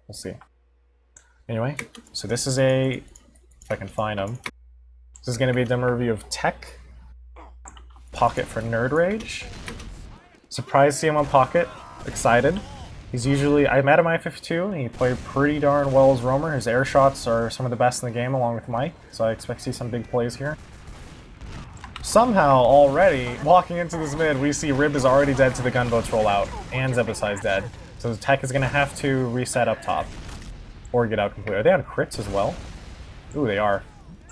We'll see. Anyway, so this is a, if I can find him, this is going to be a demo review of Tech, Pocket for Nerd Rage. Surprised to see him on Pocket, excited. He's usually, I met him I-52, and he played pretty darn well as roamer. His air shots are some of the best in the game along with Mike, so I expect to see some big plays here. Somehow, already, walking into this mid, we see Rib is already dead to the gunboats rollout, and Zebasai's dead. So Tech is going to have to reset up top, or get out completely. Are they on crits as well? Ooh, they are.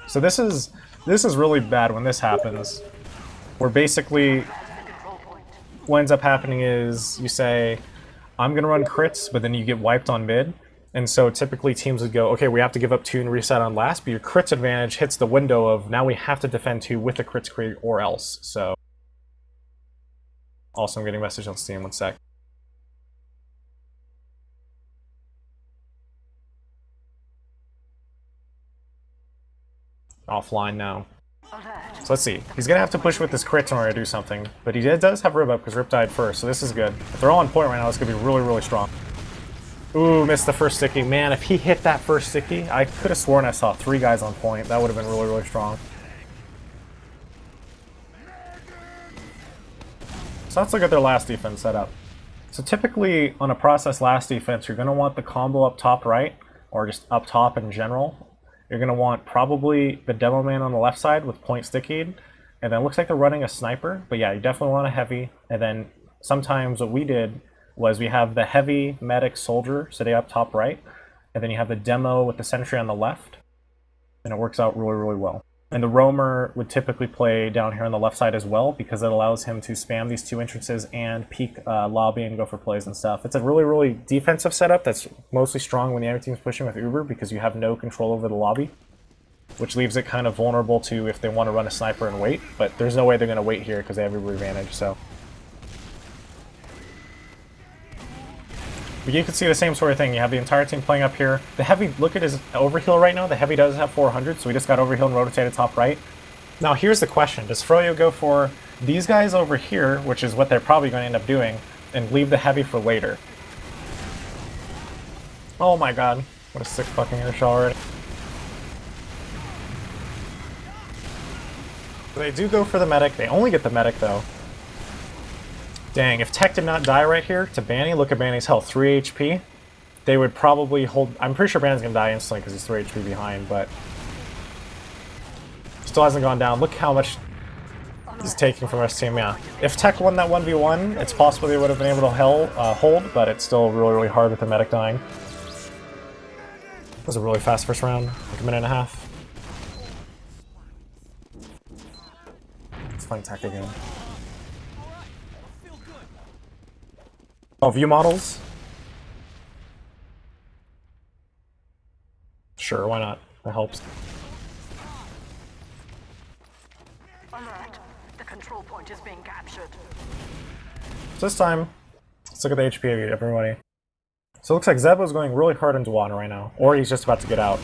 So this is really bad when this happens, where basically what ends up happening is you say, I'm going to run crits, but then you get wiped on mid. And so typically teams would go, okay, we have to give up 2 and reset on last, but your crits advantage hits the window of now we have to defend 2 with the crits create or else. So also I'm getting a message on Steam, 1 sec. Offline now. So let's see. He's going to have to push with his crits in order to do something, but he does have Rib up because Rip died first, so this is good. If they're all on point right now, it's going to be really, really strong. Ooh, missed the first sticky. Man, if he hit that first sticky, I could have sworn I saw 3 guys on point. That would have been really, really strong. So let's look at their last defense setup. So typically, on a process last defense, you're going to want the combo up top right, or just up top in general. You're going to want probably the demo man on the left side with point stickied, and then it looks like they're running a sniper, but yeah, you definitely want a heavy, and then sometimes what we did was we have the heavy medic soldier sitting up top right, and then you have the demo with the sentry on the left, and it works out really, really well. And the roamer would typically play down here on the left side as well, because it allows him to spam these 2 entrances and peek lobby and go for plays and stuff. It's a really, really defensive setup that's mostly strong when the other team's pushing with Uber, because you have no control over the lobby, which leaves it kind of vulnerable to if they want to run a sniper and wait, but there's no way they're going to wait here because they have Uber advantage, so. But you can see the same sort of thing. You have the entire team playing up here. The heavy, look at his overheal right now. The heavy does have 400, so we just got overheal and rotated top right. Now here's the question. Does Froyo go for these guys over here, which is what they're probably going to end up doing, and leave the heavy for later? Oh my god. What a sick fucking air shot already. So they do go for the medic. They only get the medic though. Dang, if Tech did not die right here to Banny, look at Banny's health, 3 HP. They would probably hold... I'm pretty sure Banny's gonna die instantly because he's 3 HP behind, but... Still hasn't gone down. Look how much he's taking from our team, yeah. If Tech won that 1v1, it's possible they would have been able to hold, but it's still really, really hard with the medic dying. It was a really fast first round, like a minute and a half. Let's find Tech again. Oh, view models? Sure, why not? That helps. Alert. The control point is being captured. So this time, let's look at the HP of everybody. So it looks like Zebo's going really hard into water right now, or he's just about to get out.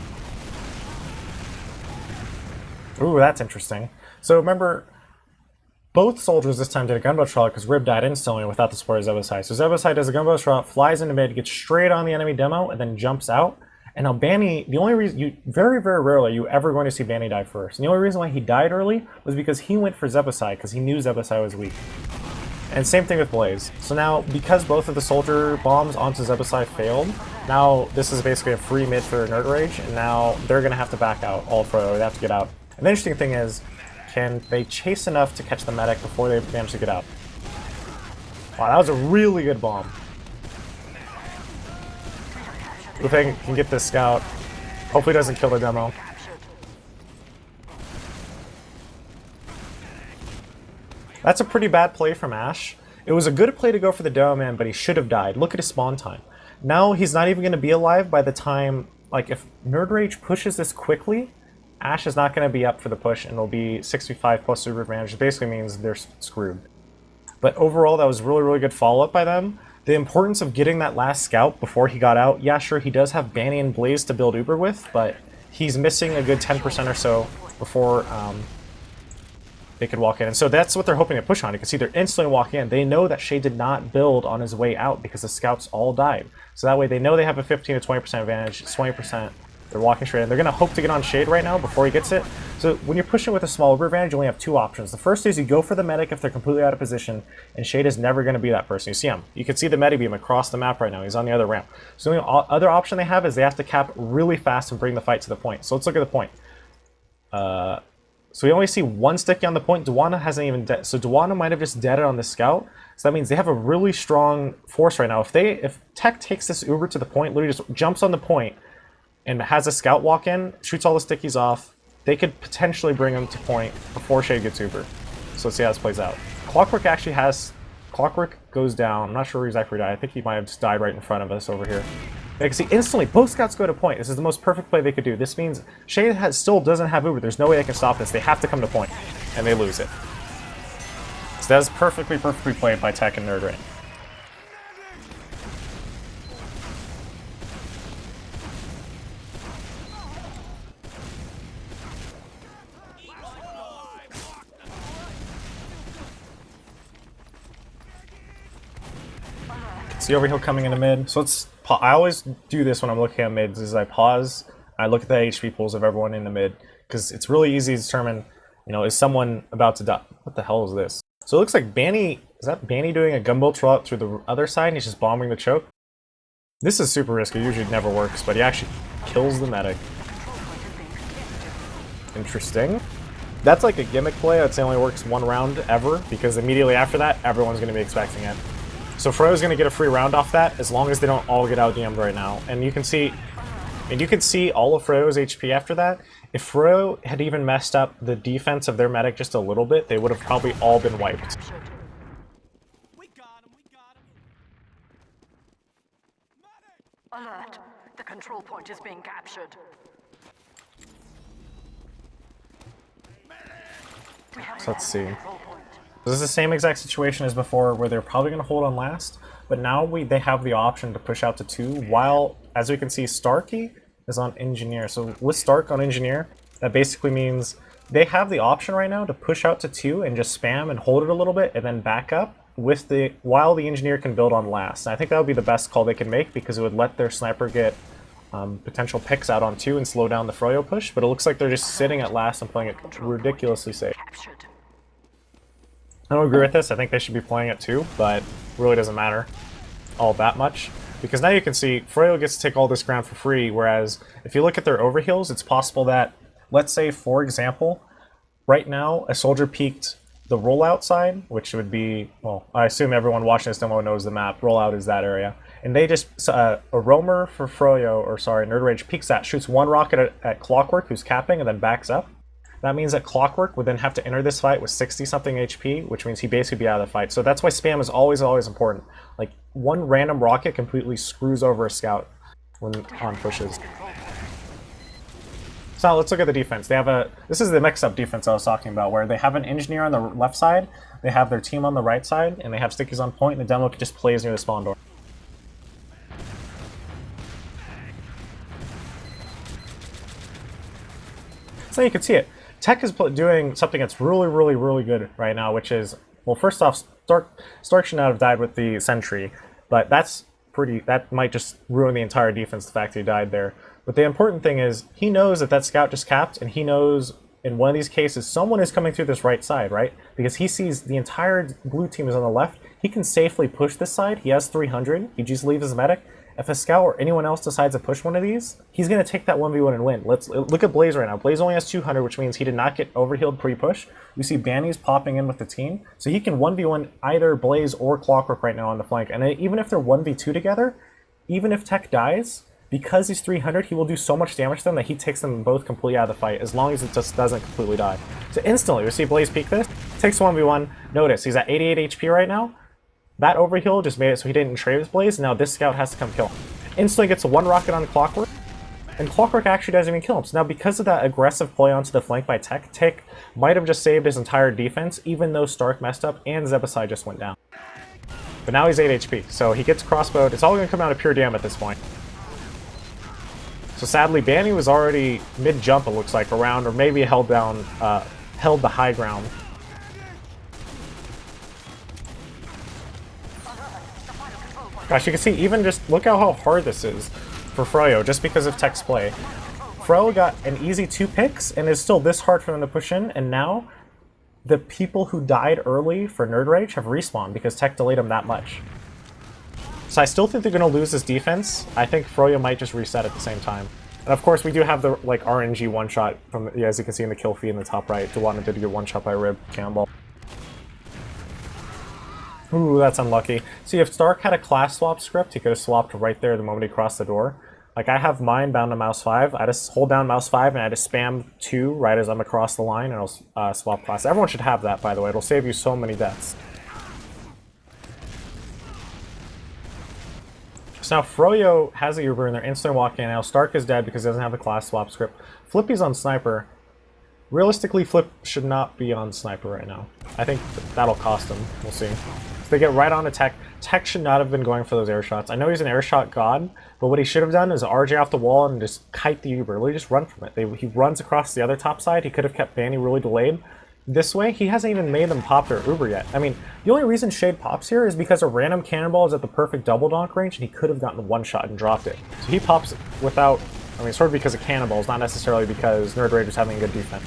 Ooh, that's interesting. So remember, both soldiers this time did a gunboat shot because Rib died instantly without the support of Zebasai. So Zebasai does a gunboat shot, flies into mid, gets straight on the enemy demo, and then jumps out. And now Banny, the only reason you very, very rarely you ever going to see Banny die first. And the only reason why he died early was because he went for Zebasai because he knew Zebasai was weak. And same thing with Blaze. So now, because both of the soldier bombs onto Zebasai failed, now this is basically a free mid for Nerd Rage, and now they're going to have to back out all for they have to get out. And the interesting thing is, can they chase enough to catch the medic before they manage to get out? Wow, that was a really good bomb. If they can get this scout, hopefully it doesn't kill the demo. That's a pretty bad play from Ash. It was a good play to go for the demo man, but he should have died. Look at his spawn time. Now he's not even going to be alive by the time, like if Nerd Rage pushes this quickly, Ash is not going to be up for the push, and it'll be 65 plus super advantage. It basically means they're screwed. But overall, that was really, really good follow-up by them. The importance of getting that last scout before he got out, yeah, sure, he does have Banny and Blaze to build Uber with, but he's missing a good 10% or so before they could walk in. And so that's what they're hoping to push on. You can see they're instantly walking in. They know that Shade did not build on his way out because the scouts all died. So that way they know they have a 15 to 20% advantage. It's 20%. They're walking straight in. They're going to hope to get on Shade right now before he gets it. So when you're pushing with a small uber advantage, you only have two options. The first is you go for the medic if they're completely out of position, and Shade is never going to be that person. You see him. You can see the medic beam across the map right now. He's on the other ramp. So the only other option they have is they have to cap really fast and bring the fight to the point. So let's look at the point. So we only see one sticky on the point. Duana hasn't even dead. So Duana might have just deaded on the scout. So that means they have a really strong force right now. If Tech takes this uber to the point, literally just jumps on the point, and has a scout walk in, shoots all the stickies off, they could potentially bring him to point before Shade gets uber. So let's see how this plays out. Clockwork actually has... Clockwork goes down. I'm not sure where exactly died. I think he might have just died right in front of us over here. You can see instantly, both scouts go to point. This is the most perfect play they could do. This means Shade still doesn't have uber. There's no way they can stop this. They have to come to point, and they lose it. So that's perfectly played by Tech and Nerd Rage. See Overheal coming into mid. So I always do this when I'm looking at mids, is I pause, I look at the HP pools of everyone in the mid, because it's really easy to determine, you know, is someone about to die? What the hell is this? So it looks like Banny, is that Banny doing a gunbolt throughout through the other side and he's just bombing the choke? This is super risky, usually it never works, but he actually kills the medic. Interesting. That's like a gimmick play, I'd say only works one round ever, because immediately after that, everyone's going to be expecting it. So Froyo's going to get a free round off that, as long as they don't all get out DM'd right now. And you can see all of Froyo's HP after that. If Froyo had even messed up the defense of their medic just a little bit, they would have probably all been wiped. Alert. The control point is being captured. So let's see. This is the same exact situation as before, where they're probably going to hold on last, but now they have the option to push out to 2, while, as we can see, Starkey is on Engineer. So with Stark on Engineer, that basically means they have the option right now to push out to 2 and just spam and hold it a little bit and then back up while the Engineer can build on last. And I think that would be the best call they can make, because it would let their sniper get potential picks out on 2 and slow down the Froyo push, but it looks like they're just sitting at last and playing it ridiculously safe. I don't agree with this. I think they should be playing it too, but it really doesn't matter all that much. Because now you can see Froyo gets to take all this ground for free, whereas if you look at their overheals, it's possible that, let's say, for example, right now a soldier peeked the rollout side, which would be, well, I assume everyone watching this demo knows the map. Rollout is that area. And they just, a roamer for Froyo, or sorry, Nerd Rage peeks that, shoots one rocket at Clockwork, who's capping, and then backs up. That means that Clockwork would then have to enter this fight with 60-something HP, which means he'd basically be out of the fight. So that's why spam is always, always important. Like, one random rocket completely screws over a scout when on pushes. So now let's look at the defense. They have this is the mix-up defense I was talking about, where they have an Engineer on the left side, they have their team on the right side, and they have stickies on point, and the demo just plays near the spawn door. So you can see it. Tech is doing something that's really, really, really good right now, which is, well, first off, Stark should not have died with the sentry, but that might just ruin the entire defense, the fact that he died there. But the important thing is, he knows that scout just capped, and he knows in one of these cases, someone is coming through this right side, right? Because he sees the entire blue team is on the left. He can safely push this side. He has 300. He just leaves his medic. If a scout or anyone else decides to push one of these, he's going to take that 1v1 and win. Let's look at Blaze right now. Blaze only has 200, which means he did not get overhealed pre-push. You see Banny's popping in with the team. So he can 1v1 either Blaze or Clockwork right now on the flank. And even if they're 1v2 together, even if Tech dies, because he's 300, he will do so much damage to them that he takes them both completely out of the fight, as long as it just doesn't completely die. So instantly, we see Blaze peek this, takes 1v1. Notice, he's at 88 HP right now. That overheal just made it so he didn't trade with Blaze. Now this scout has to come kill him. Instantly gets a 1 rocket on Clockwork, and Clockwork actually doesn't even kill him. So now because of that aggressive play onto the flank by Tech, Tech might have just saved his entire defense, even though Stark messed up and Zebasai just went down. But now he's 8 HP, so he gets crossbowed. It's all going to come out of pure damn at this point. So sadly, Banny was already mid-jump, it looks like, around, or maybe held the high ground. Gosh, you can see even just look at how hard this is for Froyo just because of Tech's play. Fro got an easy 2 picks and is still this hard for them to push in, and now the people who died early for Nerd Rage have respawned because Tech delayed them that much. So I still think they're going to lose this defense. I think Froyo might just reset at the same time. And of course we do have the like RNG one-shot from, as you can see in the kill feed in the top right. Duwatna did get one-shot by Rib Cannonball. Ooh, that's unlucky. See, if Stark had a class swap script, he could have swapped right there the moment he crossed the door. Like, I have mine bound to mouse 5. I just hold down mouse 5 and I just spam 2 right as I'm across the line and I'll swap class. Everyone should have that, by the way. It'll save you so many deaths. So now Froyo has a Uber and they're instantly walking in. Now Stark is dead because he doesn't have the class swap script. Flippy's on Sniper. Realistically, Flip should not be on Sniper right now. I think that'll cost him. We'll see. They get right on to Tech. Tech should not have been going for those air shots. I know he's an air shot god, but what he should have done is RJ off the wall and just kite the Uber. Literally just run from it. He runs across the other top side. He could have kept Banny really delayed. This way, he hasn't even made them pop their Uber yet. I mean, the only reason Shade pops here is because a random cannonball is at the perfect double donk range and he could have gotten one shot and dropped it. So he pops without, I mean, sort of because of cannonballs, not necessarily because Nerd Rage is having a good defense.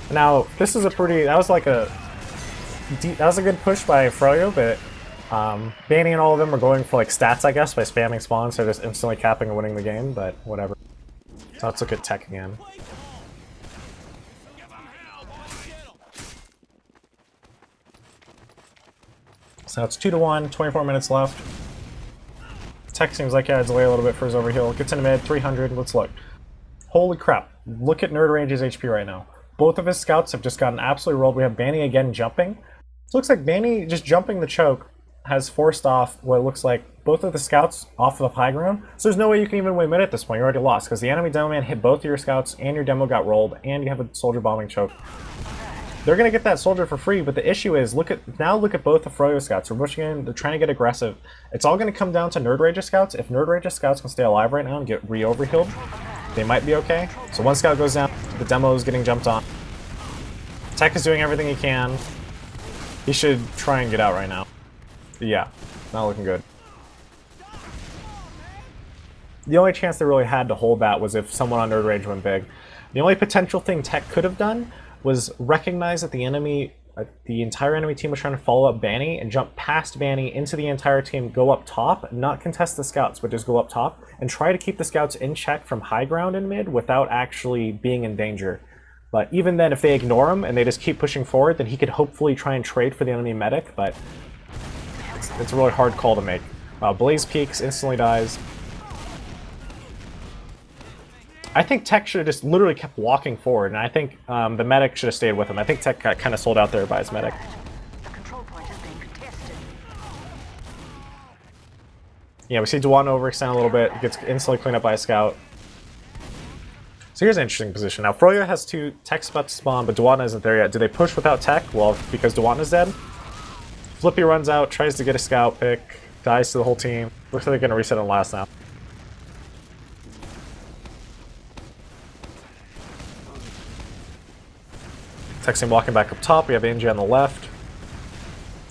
Now, this is a pretty, that was a good push by Froyo, but Banny and all of them are going for like stats, I guess, by spamming spawns, so just instantly capping and winning the game, but whatever. So let's look at Tech again. So it's 2-1, 24 minutes left. Tech seems like he had to delay a little bit for his overheal. Gets in the mid, 300, let's look. Holy crap, look at Nerd Rage's HP right now. Both of his scouts have just gotten absolutely rolled. We have Banny again jumping. So it looks like Banny just jumping the choke has forced off what looks like both of the scouts off of high ground. So there's no way you can even win mid at this point. You're already lost because the enemy demo man hit both of your scouts and your demo got rolled and you have a soldier bombing choke. They're going to get that soldier for free, but the issue is look at both the Froyo scouts. They're pushing in, they're trying to get aggressive. It's all going to come down to Nerd Rage scouts. If Nerd Rage scouts can stay alive right now and get re-overhealed, they might be okay. So one scout goes down, the demo is getting jumped on. Tech is doing everything he can. He should try and get out right now. But yeah, not looking good. The only chance they really had to hold that was if someone on Nerd Rage went big. The only potential thing Tech could have done was recognize that the entire enemy team was trying to follow up Banny and jump past Banny into the entire team, go up top, not contest the scouts, but just go up top and try to keep the scouts in check from high ground and mid without actually being in danger. But even then, if they ignore him and they just keep pushing forward, then he could hopefully try and trade for the enemy medic, but it's a really hard call to make. Blaze peeks, instantly dies. I think Tech should have just literally kept walking forward, and I think the medic should have stayed with him. I think Tech got kind of sold out there by his medic. The control point is being contested. Yeah, we see Duwatna overextend a little bit, gets instantly cleaned up by a scout. So here's an interesting position. Now, Froyo has 2, Tech's about to spawn, but Duwatna isn't there yet. Do they push without Tech? Well, because Duwatna's dead. Flippy runs out, tries to get a scout pick, dies to the whole team. Looks like they're going to reset on last now. Tech's walking back up top. We have NJ on the left.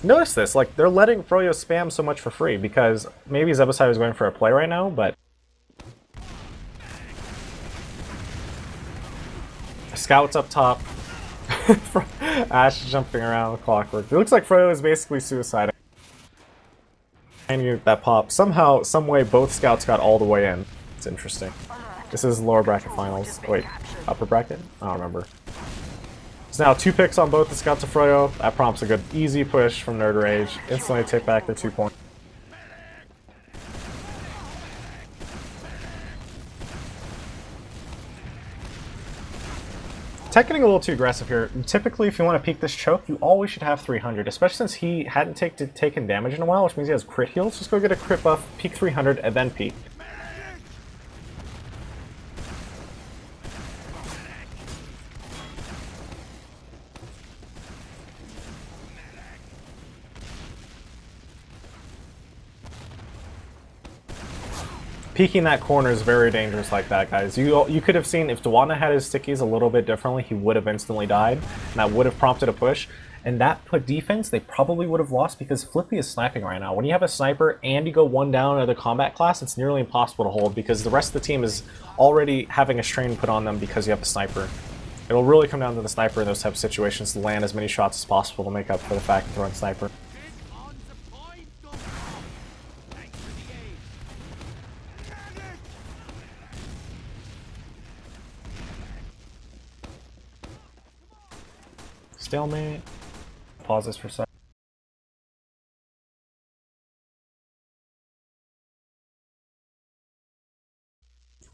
Notice this, like, they're letting Froyo spam so much for free because maybe Zebasai is going for a play right now, but Scouts up top. Ash jumping around clockwork. It looks like Froyo is basically suiciding. And that pop. Somehow, some way, both scouts got all the way in. It's interesting. This is lower bracket finals. Wait, upper bracket? I don't remember. So now 2 picks on both the scouts of Froyo. That prompts a good easy push from Nerd Rage. Instantly take back their 2 points. Tech getting a little too aggressive here. Typically, if you want to peek this choke, you always should have 300, especially since he hadn't taken damage in a while, which means he has crit heals. Just go get a crit buff, peek 300, and then peek. Peeking that corner is very dangerous like that, guys. You could have seen if Duwatna had his stickies a little bit differently, he would have instantly died, and that would have prompted a push. and that put defense, they probably would have lost because Flippy is sniping right now. When you have a sniper and you go one down in the combat class, it's nearly impossible to hold because the rest of the team is already having a strain put on them because you have a sniper. It'll really come down to the sniper in those type of situations to land as many shots as possible to make up for the fact that they're on sniper. Stalemate. Pause this for a second.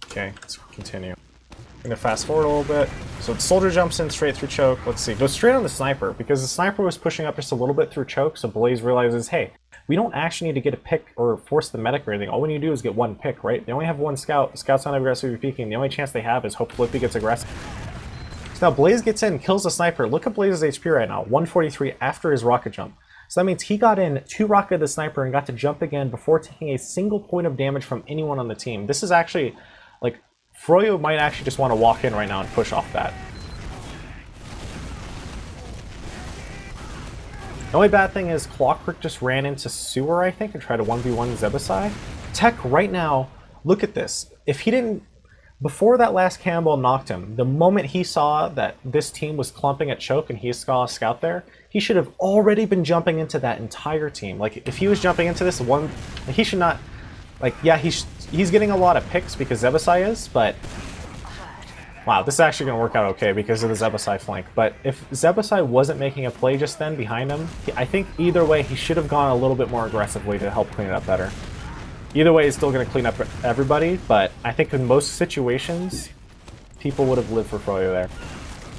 Okay, let's continue. I'm gonna fast forward a little bit. So the soldier jumps in straight through choke. Let's see, goes straight on the sniper because the sniper was pushing up just a little bit through choke. So Blaze realizes, hey, we don't actually need to get a pick or force the medic or anything. All we need to do is get one pick, right? They only have one scout. Scout's not aggressively peeking. The only chance they have is hope Flippy gets aggressive. So now Blaze gets in, kills the sniper. Look at Blaze's HP right now, 143 after his rocket jump. So that means he got in, 2 rocketed the sniper, and got to jump again before taking a single point of damage from anyone on the team. This is actually, like, Froyo might actually just want to walk in right now and push off that. The only bad thing is Clockwork just ran into Sewer, I think, and tried to 1v1 Zebasai. Tech right now, look at this. If he didn't, before that last cannonball knocked him, the moment he saw that this team was clumping at choke and he saw a scout there, he should have already been jumping into that entire team. Like, if he was jumping into this one, he should not, like, yeah, he's getting a lot of picks because Zebasai is, but wow, this is actually going to work out okay because of the Zebasai flank. But if Zebasai wasn't making a play just then behind him, I think either way he should have gone a little bit more aggressively to help clean it up better. Either way, he's still going to clean up everybody, but I think in most situations, people would have lived for Froyo there.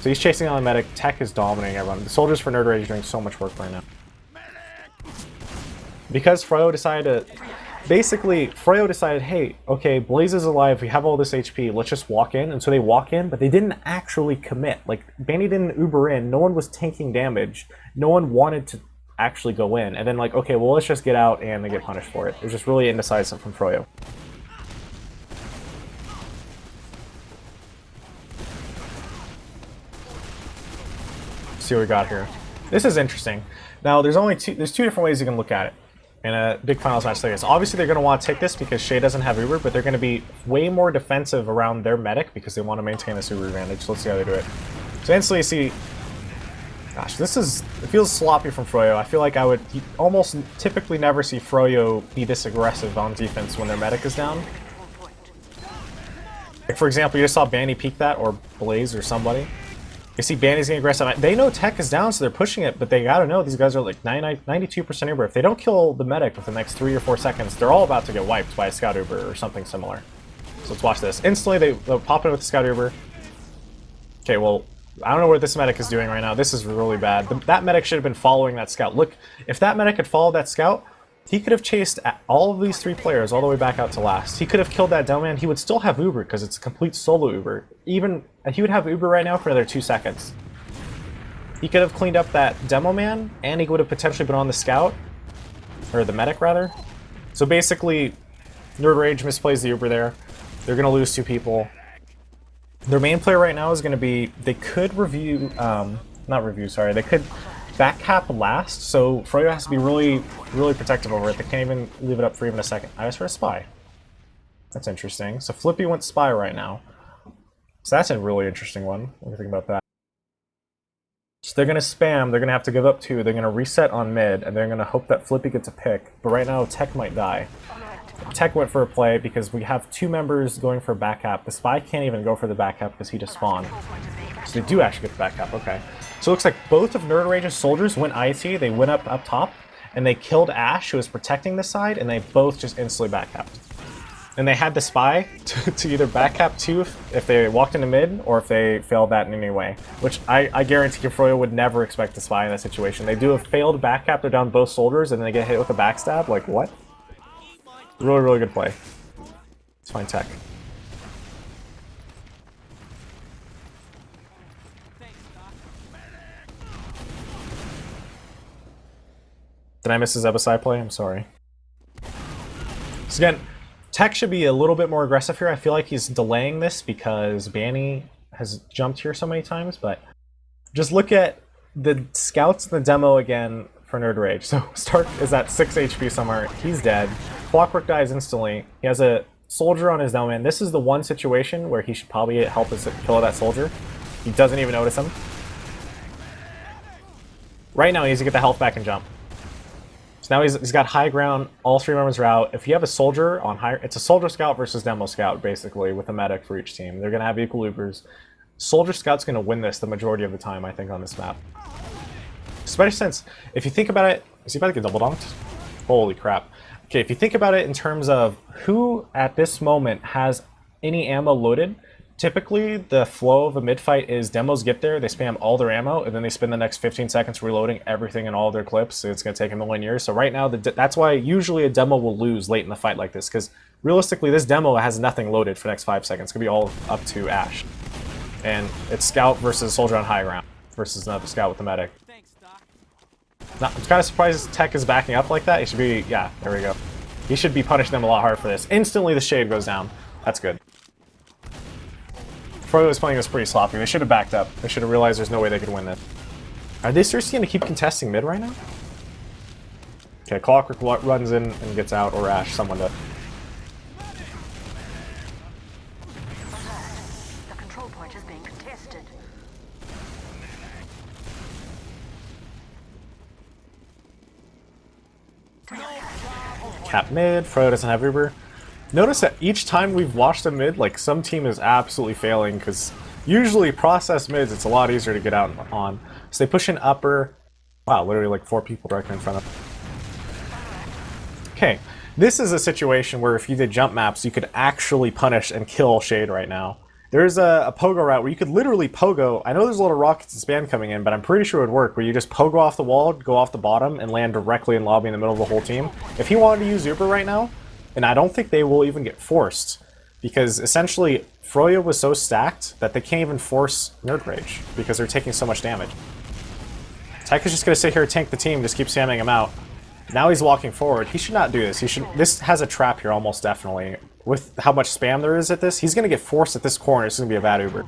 So he's chasing on the medic. Tech is dominating everyone. The soldiers for Nerd Rage are doing so much work right now. Because Froyo decided to... Basically, Froyo decided, hey, okay, Blaze is alive, we have all this HP, let's just walk in. And so they walk in, but they didn't actually commit. Like, Banny didn't Uber in, no one was tanking damage, no one wanted to actually go in. And then like, okay, well, let's just get out, and they get punished for it. It was just really indecisive from Froyo. See what we got here. This is interesting. Now, there's two different ways you can look at it in a big finals match like this. Obviously, they're going to want to take this because Shay doesn't have Uber, but they're going to be way more defensive around their medic because they want to maintain this Uber advantage. So let's see how they do it. So instantly you see, gosh, it feels sloppy from Froyo. I feel like I would almost typically never see Froyo be this aggressive on defense when their medic is down. Like, for example, you just saw Banny peek that, or Blaze, or somebody. You see Banny's getting aggressive. They know Tech is down, so they're pushing it, but they gotta know these guys are like 92% Uber. If they don't kill the medic within the next 3 or 4 seconds, they're all about to get wiped by a Scout Uber or something similar. So let's watch this. Instantly, they'll pop in with the Scout Uber. Okay, well, I don't know what this medic is doing right now. This is really bad. That medic should have been following that Scout. Look, if that medic had followed that Scout, he could have chased all of these 3 players all the way back out to last. He could have killed that Demo Man. He would still have Uber because it's a complete solo Uber. Even he would have Uber right now for another 2 seconds. He could have cleaned up that Demo Man, and he would have potentially been on the Scout, or the medic rather. So basically, Nerd Rage misplays the Uber there. They're going to lose 2 people. Their main player right now is going to be, they could review, they could back cap last, so Froyo has to be really, really protective over it. They can't even leave it up for even a second. I just heard a spy. That's interesting. So Flippy went spy right now. So that's a really interesting one. What do you think about that? So they're going to spam, they're going to have to give up 2, they're going to reset on mid, and they're going to hope that Flippy gets a pick. But right now, Tech might die. Tech went for a play because we have 2 members going for back cap. The spy can't even go for the back cap because he just spawned. So they do actually get the back cap, okay. So it looks like both of Nerd Rage's soldiers went IT, they went up top, and they killed Ash, who was protecting this side, and they both just instantly back capped. And they had the spy to either back cap 2 if they walked into mid, or if they failed that in any way. Which I guarantee Froyo would never expect to spy in that situation. They do a failed back cap, they're down both soldiers, and then they get hit with a backstab, like what? Really, really good play. Let's find Tech. Did I miss his Zebasai play? I'm sorry. So again, Tech should be a little bit more aggressive here. I feel like he's delaying this because Banny has jumped here so many times, but just look at the scouts in the demo again for Nerd Rage. So Stark is at 6 HP somewhere. He's dead. Clockwork dies instantly. He has a soldier on his demo, and this is the one situation where he should probably help us kill that soldier. He doesn't even notice him. Right now he needs to get the health back and jump. So now he's got high ground, all 3 members are out. If you have a soldier on high, it's a soldier scout versus demo scout, basically, with a medic for each team. They're going to have equal loopers. Soldier scout's going to win this the majority of the time, I think, on this map. Especially since, if you think about it, is he about to get double dunked? Holy crap. Okay, if you think about it in terms of who at this moment has any ammo loaded, typically the flow of a mid-fight is demos get there, they spam all their ammo, and then they spend the next 15 seconds reloading everything in all their clips. So it's going to take them a million years. So right now, that's why usually a demo will lose late in the fight like this, because realistically this demo has nothing loaded for the next 5 seconds. It's going to be all up to Ash. And it's scout versus soldier on high ground versus another scout with the medic. Now, I'm kind of surprised Tech is backing up like that. He should be, yeah, there we go. He should be punishing them a lot harder for this. Instantly the shade goes down. That's good. Froyo was playing this pretty sloppy. They should have backed up. They should have realized there's no way they could win this. Are they seriously going to keep contesting mid right now? Okay, Clockwork runs in and gets out, or Ash, someone does. The control point is being contested. Cap mid, Froyo doesn't have Uber. Notice that each time we've watched a mid, like some team is absolutely failing because usually process mids, it's a lot easier to get out on. So they push in upper. Wow, literally like 4 people directly in front of them. Okay, this is a situation where if you did jump maps, you could actually punish and kill Shade right now. There's a pogo route where you could literally pogo. I know there's a lot of rockets and spam coming in, but I'm pretty sure it would work where you just pogo off the wall, go off the bottom, and land directly in lobby in the middle of the whole team. If he wanted to use Uber right now, and I don't think they will even get forced, because essentially Froyo was so stacked that they can't even force Nerd Rage because they're taking so much damage. Tech is just going to sit here and tank the team, just keep spamming him out. Now he's walking forward. He should not do this. He should. This has a trap here almost definitely. With how much spam there is at this, he's going to get forced at this corner. It's going to be a bad Uber.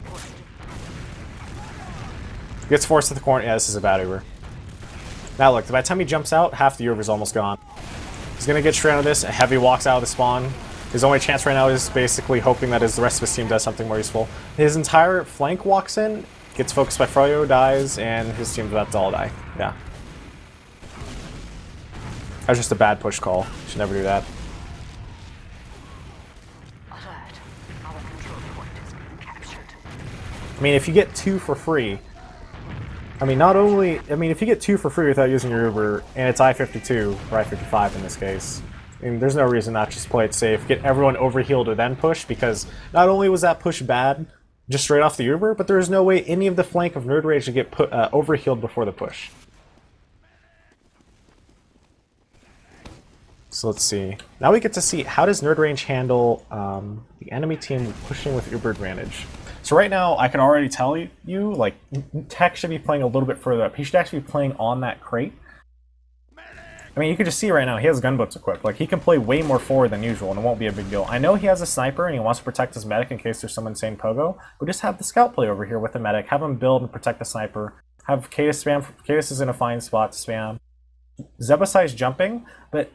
Gets forced at the corner. Yeah, this is a bad Uber. Now look, by the time he jumps out, half the Uber's almost gone. He's going to get straight out of this. A heavy walks out of the spawn. His only chance right now is basically hoping that the rest of his team does something more useful. His entire flank walks in, gets focused by Froyo, dies, and his team's about to all die. Yeah. That was just a bad push call. Should never do that. Alert. Our control point is being captured. I mean, if you get 2 for free, I mean, if you get 2 for free without using your Uber, and it's I-52, or I-55 in this case, I mean, there's no reason not to just play it safe. Get everyone overhealed or then push, because not only was that push bad, just straight off the Uber, but there is no way any of the flank of Nerd Rage to get overhealed before the push. So let's see. Now we get to see how does Nerd Rage handle the enemy team pushing with Uber advantage. So right now, I can already tell you, like, Tech should be playing a little bit further up. He should actually be playing on that crate. I mean, you can just see right now, he has gunboats equipped. Like, he can play way more forward than usual, and it won't be a big deal. I know he has a sniper, and he wants to protect his medic in case there's some insane pogo, but just have the scout play over here with the medic, have him build and protect the sniper, have Cadis spam. Cadis is in a fine spot to spam. Zebasai's jumping, but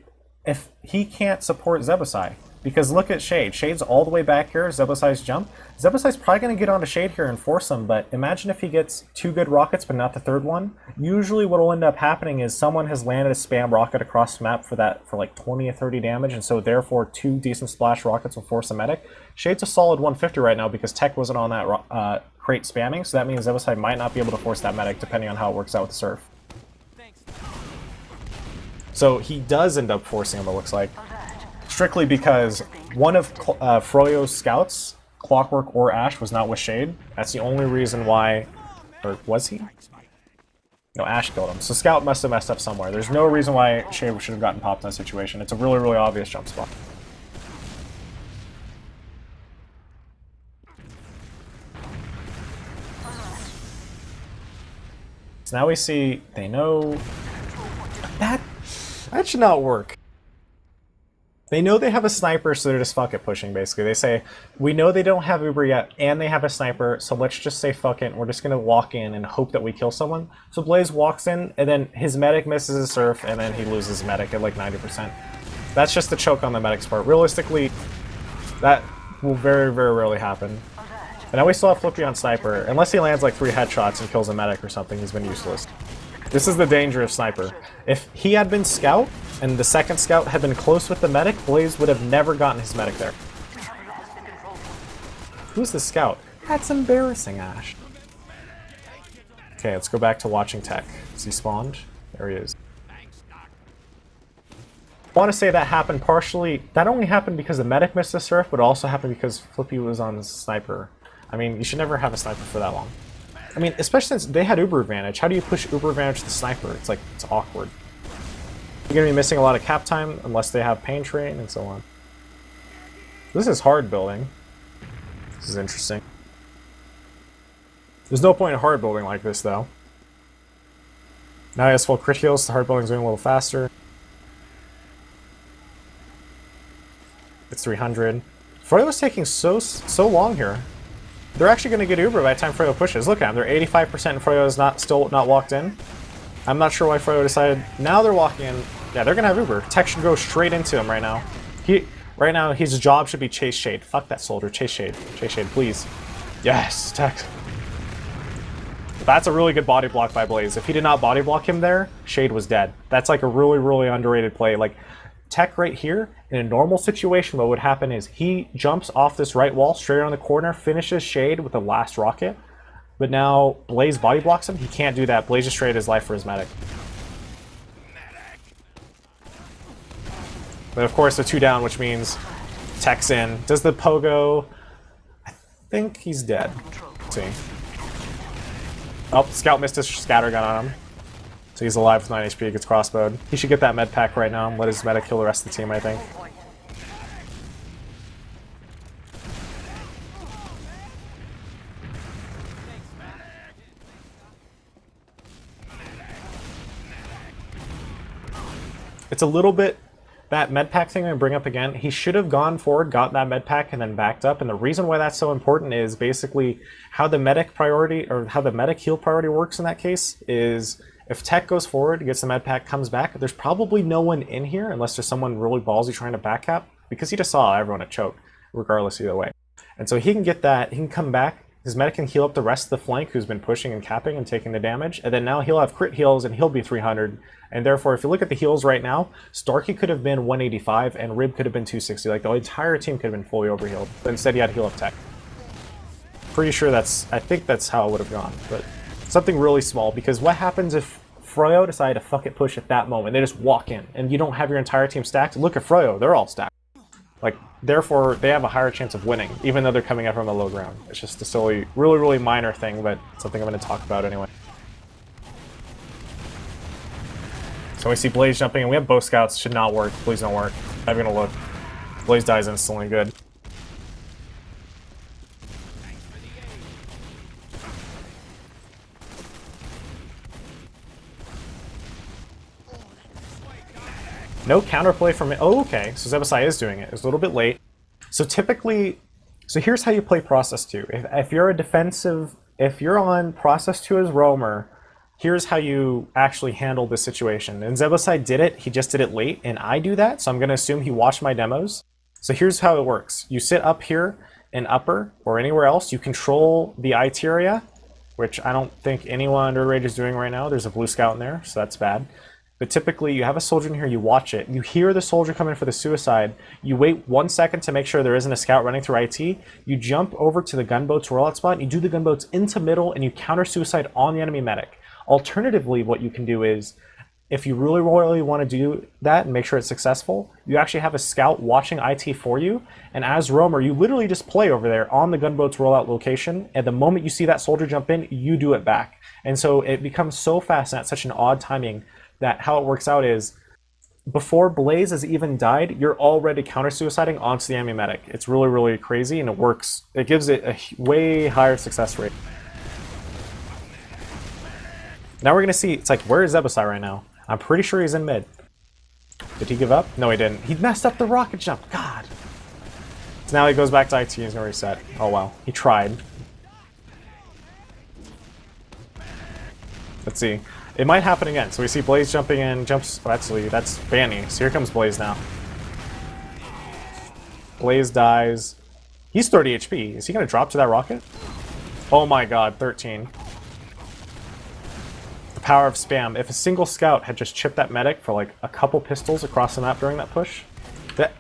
if he can't support Zebasai, because look at Shade. Shade's all the way back here, Zebasai's jump. Zebasai's probably going to get onto Shade here and force him, but imagine if he gets 2 good rockets but not the 3rd one. Usually what will end up happening is someone has landed a spam rocket across the map for like 20 or 30 damage, and so therefore 2 decent splash rockets will force a medic. Shade's a solid 150 right now because Tech wasn't on that crate spamming, so that means Zebasai might not be able to force that medic depending on how it works out with the Surf. So he does end up forcing him, it looks like. Strictly because one of Froyo's scouts, Clockwork or Ash, was not with Shade. That's the only reason why... Or was he? No, Ash killed him. So Scout must have messed up somewhere. There's no reason why Shade should have gotten popped in that situation. It's a really, really obvious jump spot. So now we see... They know... That should not work. They know they have a sniper, so they're just fuck it pushing, basically. They say, we know they don't have Uber yet, and they have a sniper, so let's just say fuck it, we're just gonna walk in and hope that we kill someone. So Blaze walks in, and then his medic misses his surf, and then he loses his medic at like 90%. That's just the choke on the medic's part. Realistically, that will very, very rarely happen. And now we still have Flippy on sniper. Unless he lands like 3 headshots and kills a medic or something, he's been useless. This is the danger of sniper. If he had been scout, and the second scout had been close with the medic, Blaze would have never gotten his medic there. Who's the scout? That's embarrassing, Ash. Okay, let's go back to watching tech. Is he spawned? There he is. I want to say that happened partially, that only happened because the medic missed the surf, but it also happened because Flippy was on sniper. I mean, you should never have a sniper for that long. I mean, especially since they had Uber advantage. How do you push Uber advantage to the sniper? It's like, it's awkward. You're going to be missing a lot of cap time unless they have pain train and so on. This is hard building. This is interesting. There's no point in hard building like this, though. Now he has full crit heals, the hard building's going a little faster. It's 300. Froyo's taking so long here. They're actually going to get Uber by the time Froyo pushes. Look at them, they're 85% and Froyo is still not walked in. I'm not sure why Froyo decided. Now they're walking in. Yeah, they're going to have Uber. Tech should go straight into him right now. Right now, his job should be chase Shade. Fuck that soldier. Chase Shade. Chase Shade, please. Yes, Tech. That's a really good body block by Blaze. If he did not body block him there, Shade was dead. That's like a really, really underrated play. Like, Tech right here, in a normal situation, what would happen is he jumps off this right wall, straight around the corner, finishes Shade with the last rocket. But now Blaze body blocks him. He can't do that. Blaze just traded his life for his medic. But of course, they're 2 down, which means Tech's in. Does the Pogo... I think he's dead. Let's see. Oh, Scout missed his scatter gun on him. So he's alive with 9 HP, gets crossbowed. He should get that med pack right now and let his medic kill the rest of the team, I think. It's a little bit... That med pack thing I'm going to bring up again, he should have gone forward, got that med pack, and then backed up. And the reason why that's so important is basically how the medic priority, or how the medic heal priority works in that case is if Tech goes forward, gets the med pack, comes back, there's probably no one in here unless there's someone really ballsy trying to back cap, because he just saw everyone at choke, regardless either way. And so he can get that, he can come back, his medic can heal up the rest of the flank who's been pushing and capping and taking the damage, and then now he'll have crit heals and he'll be 300. And therefore, if you look at the heals right now, Starkey could have been 185 and Rib could have been 260. Like, the entire team could have been fully overhealed. But instead, he had heal up Tech. Pretty sure I think that's how it would have gone. But something really small, because what happens if Froyo decided to fuck it push at that moment? They just walk in, and you don't have your entire team stacked. Look at Froyo, they're all stacked. Like, therefore, they have a higher chance of winning, even though they're coming up from the low ground. It's just a silly, really, really minor thing, but something I'm going to talk about anyway. So we see Blaze jumping, and we have both scouts. Should not work. Please don't work. I'm going to look. Blaze dies instantly. Good. No counterplay from it. Oh, okay. So Zebasai is doing it. It's a little bit late. So typically, so here's how you play Process 2. If you're a defensive, if you're on Process 2 as Roamer, here's how you actually handle this situation. And Zebasai did it. He just did it late, and I do that. So I'm going to assume he watched my demos. So here's how it works. You sit up here in upper or anywhere else. You control the IT area, which I don't think anyone under Rage is doing right now. There's a blue scout in there, so that's bad. But typically, you have a soldier in here, you watch it. You hear the soldier come in for the suicide. You wait 1 second to make sure there isn't a scout running through IT. You jump over to the gunboats rollout spot. You do the gunboats into middle, and you counter suicide on the enemy medic. Alternatively, what you can do is, if you really, really want to do that and make sure it's successful, you actually have a scout watching IT for you. And as Roamer, you literally just play over there on the gunboats rollout location. And the moment you see that soldier jump in, you do it back. And so it becomes so fast and at such an odd timing that how it works out is, before Blaze has even died, you're already counter-suiciding onto the enemy medic. It's really, really crazy, and it works. It gives it a way higher success rate. Now we're going to see, it's like, where is Zebasai right now? I'm pretty sure he's in mid. Did he give up? No, he didn't. He messed up the rocket jump. God. So now he goes back to IT and he's gonna reset. Oh wow, he tried. Let's see. It might happen again. So we see Blaze jumping in, jumps. Oh, actually, that's Banny. So here comes Blaze now. Blaze dies. He's 30 HP. Is he gonna drop to that rocket? Oh my god, 13. The power of spam. If a single scout had just chipped that medic for like a couple pistols across the map during that push,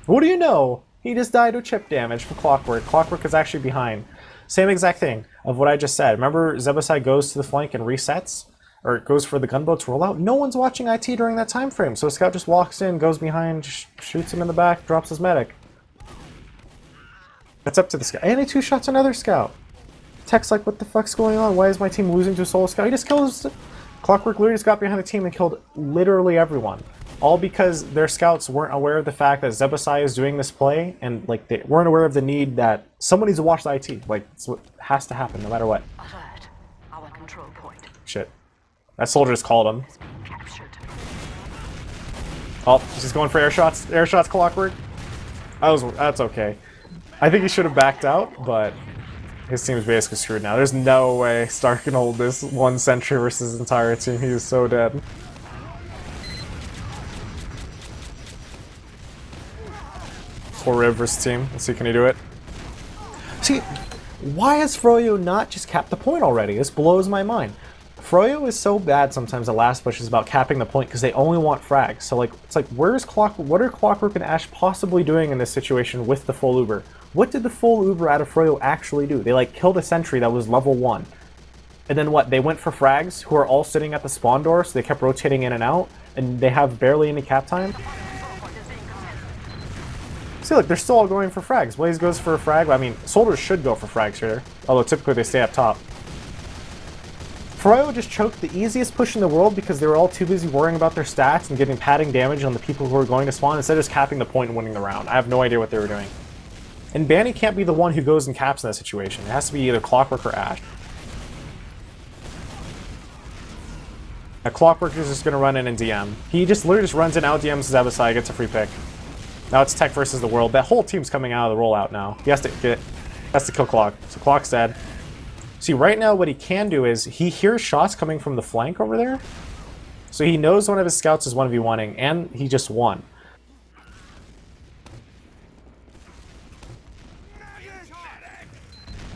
what do you know? He just died to chip damage from Clockwork. Clockwork is actually behind. Same exact thing of what I just said. Remember, Zebasai goes to the flank and resets? Or goes for the gunboat to roll out? No one's watching IT during that time frame. So a scout just walks in, goes behind, shoots him in the back, drops his medic. That's up to the scout. And he two-shots another scout. Tech's like, what the fuck's going on? Why is my team losing to a solo scout? He just kills... Clockwork literally just got behind the team and killed literally everyone. All because their scouts weren't aware of the fact that Zebasai is doing this play, and like they weren't aware of the need that someone needs to watch the IT. Like, it's what has to happen no matter what. Alert. Our control point Shit. That soldier just called him. is being captured. Oh, he's just going for air shots. Air shots, Clockwork. That's okay. I think he should have backed out, but his team's basically screwed now. There's no way Stark can hold this one sentry versus his entire team. He is so dead. Poor Riv versus team. Let's see, can he do it? See, why has Froyo not just capped the point already? This blows my mind. Froyo is so bad sometimes the last push is about capping the point because they only want frags. So like, it's like, what are Clockwork and Ash possibly doing in this situation with the full Uber? What did the full Uber out of Froyo actually do? They like killed a sentry that was level 1. And then what? They went for frags who are all sitting at the spawn door, so they kept rotating in and out, and they have barely any cap time. See, look, they're still all going for frags. Blaze goes for a frag. I mean, soldiers should go for frags here, although typically they stay up top. Froyo just choked the easiest push in the world because they were all too busy worrying about their stats and getting padding damage on the people who were going to spawn instead of just capping the point and winning the round. I have no idea what they were doing. And Banny can't be the one who goes and caps in that situation. It has to be either Clockwork or Ash. A Clockwork is just going to run in and DM. He just literally just runs in, out DMs Zebasai, gets a free pick. Now it's Tech versus the world. That whole team's coming out of the rollout now. He has to kill Clock. So Clock's dead. See, right now what he can do is he hears shots coming from the flank over there. So he knows one of his scouts is 1v1ing, and he just won.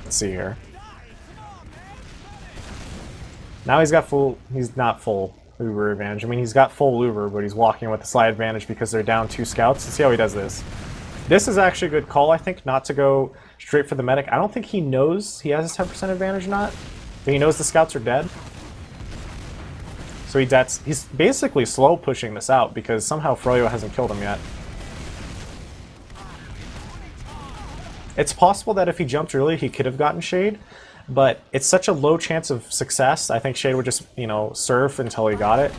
Let's see here. Now he's got full... He's not full Uber advantage. I mean, he's got full Uber, but he's walking with a slight advantage because they're down 2 scouts. Let's see how he does this. This is actually a good call, I think, not to go straight for the medic. I don't think he knows he has a 10% advantage or not, but he knows the scouts are dead. So he's basically slow pushing this out because somehow Froyo hasn't killed him yet. It's possible that if he jumped early, he could have gotten Shade, but it's such a low chance of success. I think Shade would just, you know, surf until he got it.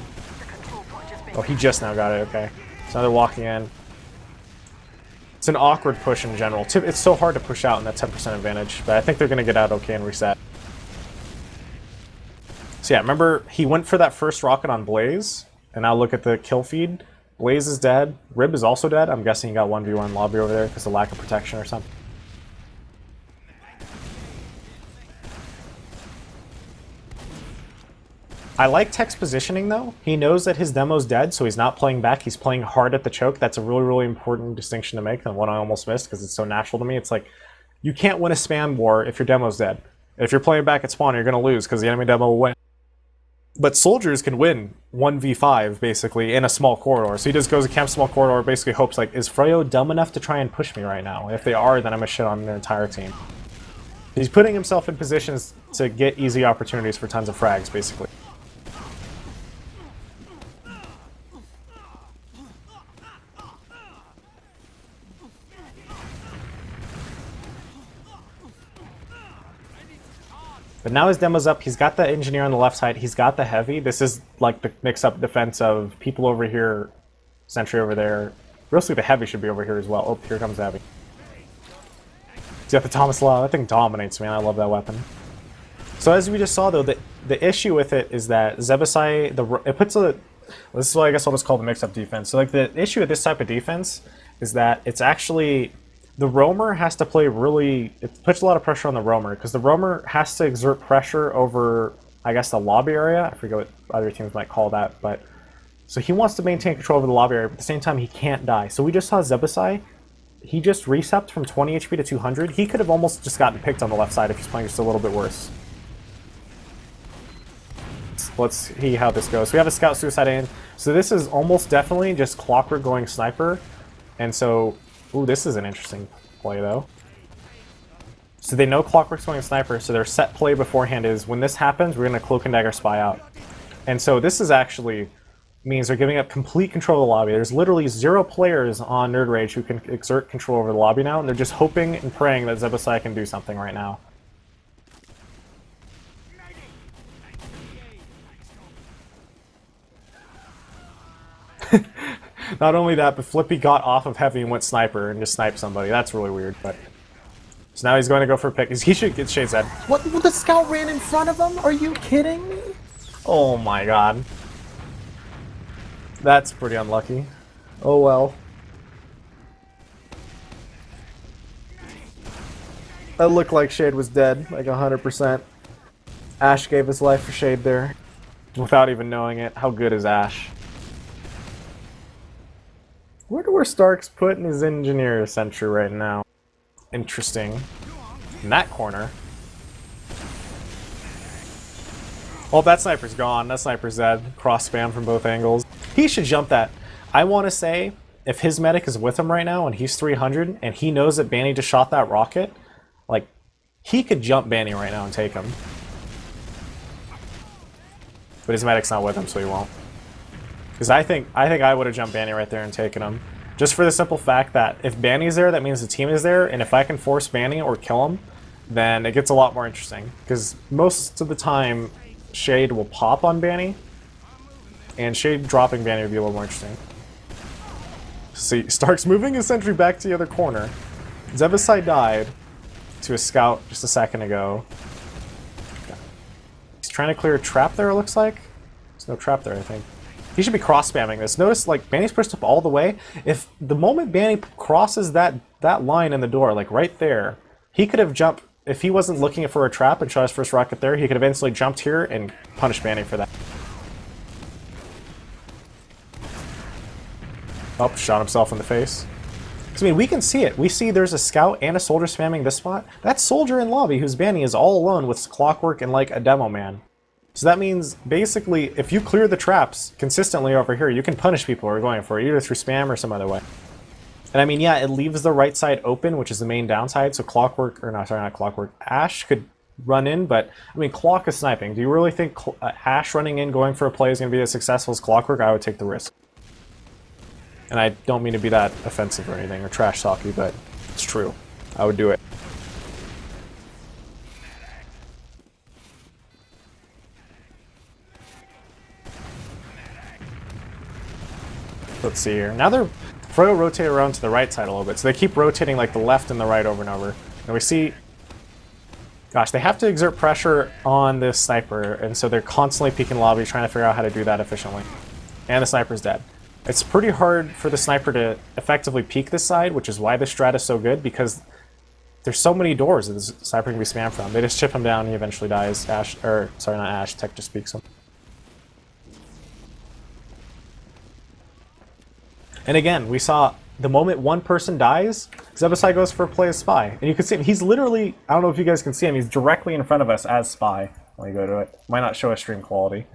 Oh, he just now got it, okay. So now they're walking in. It's an awkward push in general. It's so hard to push out in that 10% advantage, but I think they're going to get out okay and reset. So yeah, remember, he went for that first rocket on Blaze, and now look at the kill feed. Blaze is dead. Rib is also dead. I'm guessing he got 1v1 lobby over there because of lack of protection or something. I like Tech's positioning, though. He knows that his demo's dead, so he's not playing back. He's playing hard at the choke. That's a really, really important distinction to make, and one I almost missed because it's so natural to me. It's like, you can't win a spam war if your demo's dead. If you're playing back at spawn, you're going to lose because the enemy demo will win. But soldiers can win 1v5, basically, in a small corridor. So he just goes to camp small corridor, basically hopes, like, is Froyo dumb enough to try and push me right now? If they are, then I'm going to shit on their entire team. He's putting himself in positions to get easy opportunities for tons of frags, basically. But now his demo's up, he's got the engineer on the left side, he's got the heavy. This is like the mix-up defense of people over here, sentry over there. Mostly the heavy should be over here as well. Oh, here comes the heavy. He's got the Thomas Law. That thing dominates, man. I love that weapon. So as we just saw, though, the issue with it is that Zebasai, it puts a This is what I guess I'll just call the mix-up defense. So like the issue with this type of defense is that it's actually the roamer has to play really. It puts a lot of pressure on the roamer because the roamer has to exert pressure over, I guess, the lobby area. I forget what other teams might call that, but so he wants to maintain control over the lobby area, but at the same time he can't die. So we just saw Zebasai. He just resepped from 20 HP to 200. He could have almost just gotten picked on the left side if he's playing just a little bit worse. Let's see how this goes. We have a Scout Suicide in. So this is almost definitely just Clockwork going Sniper. And so, ooh, this is an interesting play though. So they know Clockwork's going Sniper, so their set play beforehand is when this happens, we're going to Cloak and Dagger Spy out. And so this is actually means they're giving up complete control of the lobby. There's literally 0 players on Nerd Rage who can exert control over the lobby now, and they're just hoping and praying that Zebasai can do something right now. Not only that, but Flippy got off of Heavy and went Sniper and just sniped somebody. That's really weird, but... So now he's going to go for a pick. He should get Shade's head. What? The Scout ran in front of him? Are you kidding me? Oh my god. That's pretty unlucky. Oh well. That looked like Shade was dead, like 100%. Ash gave his life for Shade there. Without even knowing it. How good is Ash? Where were Stark's putting his engineer sentry right now? Interesting. In that corner. Well, that sniper's gone. That sniper's dead. Cross spam from both angles. He should jump that. I want to say, if his medic is with him right now and he's 300 and he knows that Banny just shot that rocket, like, he could jump Banny right now and take him. But his medic's not with him, so he won't. Because I think I would have jumped Banny right there and taken him. Just for the simple fact that if Banny's there, that means the team is there, and if I can force Banny or kill him, then it gets a lot more interesting. Because most of the time, Shade will pop on Banny, and Shade dropping Banny would be a little more interesting. See, Stark's moving his sentry back to the other corner. Zebasai died to a scout just a second ago. Okay. He's trying to clear a trap there, it looks like. There's no trap there, I think. He should be cross-spamming this. Notice, like, Banny's pushed up all the way. If the moment Banny crosses that line in the door, like right there, he could have jumped. If he wasn't looking for a trap and shot his first rocket there, he could have instantly jumped here and punished Banny for that. Oh, shot himself in the face. So, I mean, we can see it. We see there's a scout and a soldier spamming this spot. That soldier in lobby, whose Banny is all alone with Clockwork and, like, a demo man. So that means, basically, if you clear the traps consistently over here, you can punish people who are going for it, either through spam or some other way. And I mean, yeah, it leaves the right side open, which is the main downside, so Clockwork, or no, sorry, not Clockwork, Ash could run in, but, I mean, Clock is sniping. Do you really think Ash running in, going for a play is going to be as successful as Clockwork? I would take the risk. And I don't mean to be that offensive or anything, or trash talky, but it's true. I would do it. Let's see here. Now they're Froyo rotate around to the right side a little bit, so they keep rotating like the left and the right over and over. And we see, gosh, they have to exert pressure on this sniper, and so they're constantly peeking lobby, trying to figure out how to do that efficiently. And the sniper's dead. It's pretty hard for the sniper to effectively peek this side, which is why the strat is so good, because there's so many doors that the sniper can be spammed from. They just chip him down and he eventually dies. Ash, or sorry, not Ash, Tech just peeks him. And again, we saw the moment one person dies, Zebasai goes for a play as Spy. And you can see him, he's literally, I don't know if you guys can see him, he's directly in front of us as Spy. Let me go to it. Might not show us stream quality.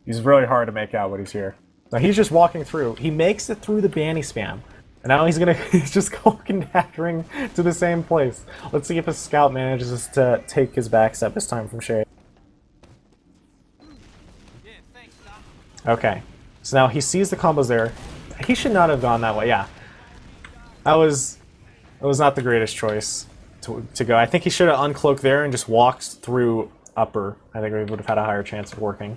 He's really hard to make out when he's here. Now he's just walking through. He makes it through the Banny spam. And now he's just cloaking daggering to the same place. Let's see if his scout manages to take his backstep this time from Shade. Okay. So now he sees the combos there. He should not have gone that way, yeah. That was not the greatest choice to go. I think he should have uncloaked there and just walked through upper. I think we would have had a higher chance of working.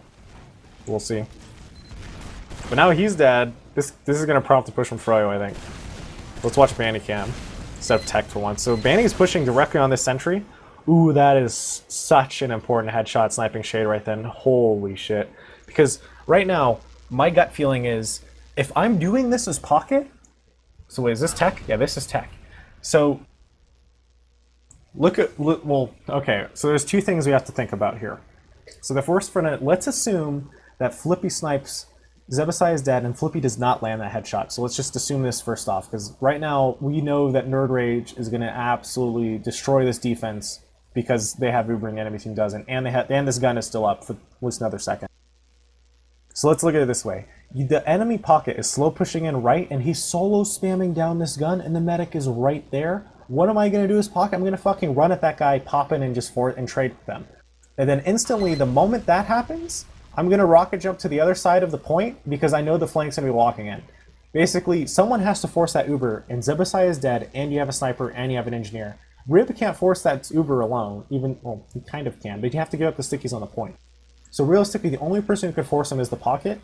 We'll see. But now he's dead. This is going to prompt the push from Froyo, I think. Let's watch Banny cam instead of Tech for once. So Banny's pushing directly on this sentry. Ooh, that is such an important headshot sniping Shade right then. Holy shit. Because right now, my gut feeling is, if I'm doing this as Pocket, so wait, is this tech? Yeah, this is tech. So well, okay, so there's two things we have to think about here. So the first for now, let's assume that Flippy snipes, Zebasai is dead, and Flippy does not land that headshot. So let's just assume this first off, because right now we know that Nerd Rage is going to absolutely destroy this defense because they have Uber and the enemy team doesn't, and this gun is still up for at least another second. So let's look at it this way. The enemy Pocket is slow pushing in right, and he's solo spamming down this gun, and the medic is right there. What am I going to do as Pocket? I'm going to fucking run at that guy, pop in, and just trade with them. And then instantly, the moment that happens, I'm going to rocket jump to the other side of the point because I know the flank's going to be walking in. Basically, someone has to force that Uber, and Zebasai is dead, and you have a sniper, and you have an engineer. Rib can't force that Uber alone, well, he kind of can, but you have to give up the stickies on the point. So realistically, the only person who could force him is the Pocket,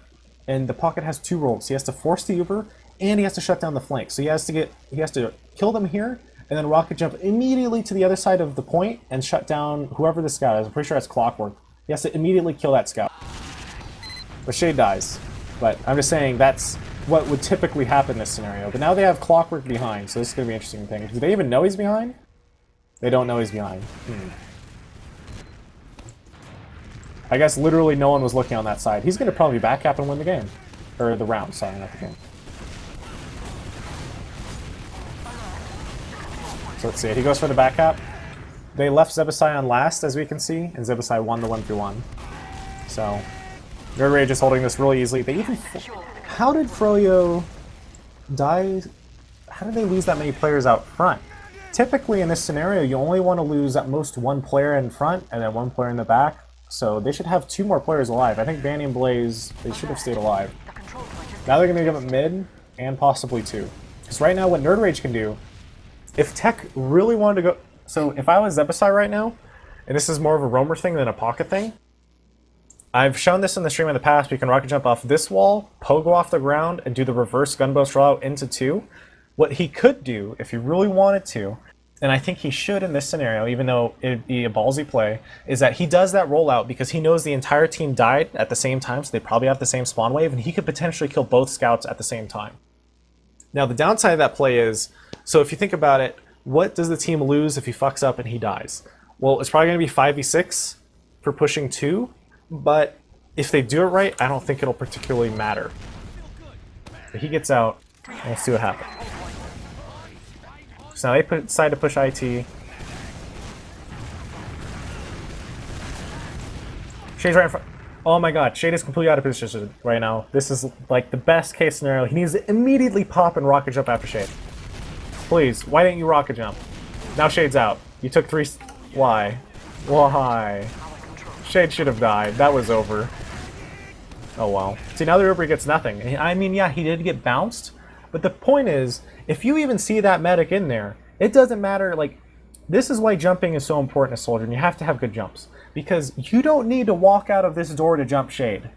and the Pocket has two roles. He has to force the Uber, and he has to shut down the flank. So he has to kill them here, and then rocket jump immediately to the other side of the point and shut down whoever the scout is. I'm pretty sure that's Clockwork. He has to immediately kill that scout. But Shade dies. But I'm just saying that's what would typically happen in this scenario. But now they have Clockwork behind, so this is going to be an interesting thing. Do they even know he's behind? They don't know he's behind. I guess literally no one was looking on that side. He's going to probably back cap and win the game. Or the round, sorry, not the game. So let's see, he goes for the back cap. They left Zebasai on last, as we can see, and Zebasai won the 1v1. So, Nerd Rage is holding this really easily. They even... How did Froyo die? How did they lose that many players out front? Typically in this scenario, you only want to lose at most one player in front and then one player in the back. So they should have two more players alive. I think Banny and Blaze, they should have stayed alive. Now they're going to give up mid and possibly two. Because right now what Nerd Rage can do, if Tech really wanted to go... So if I was Zebasai right now, and this is more of a roamer thing than a Pocket thing, I've shown this in the stream in the past, we can rocket jump off this wall, pogo off the ground, and do the reverse gunbow rollout into two. What he could do, if he really wanted to, and I think he should in this scenario, even though it'd be a ballsy play, is that he does that rollout because he knows the entire team died at the same time, so they probably have the same spawn wave, and he could potentially kill both scouts at the same time. Now the downside of that play is, so if you think about it, what does the team lose if he fucks up and he dies? Well, it's probably going to be 5v6 for pushing 2, but if they do it right, I don't think it'll particularly matter. But he gets out, and we'll see what happens. So now they decide to push IT. Shade's right in front. Oh my god, Shade is completely out of position right now. This is like the best case scenario. He needs to immediately pop and rocket jump after Shade. Please, why didn't you rocket jump? Now Shade's out. You took 3... Why? Why? Shade should have died. That was over. Oh well. See, now the Uber gets nothing. I mean, yeah, he did get bounced, but the point is, if you even see that medic in there, it doesn't matter, like, this is why jumping is so important as Soldier, and you have to have good jumps. Because you don't need to walk out of this door to jump Shade.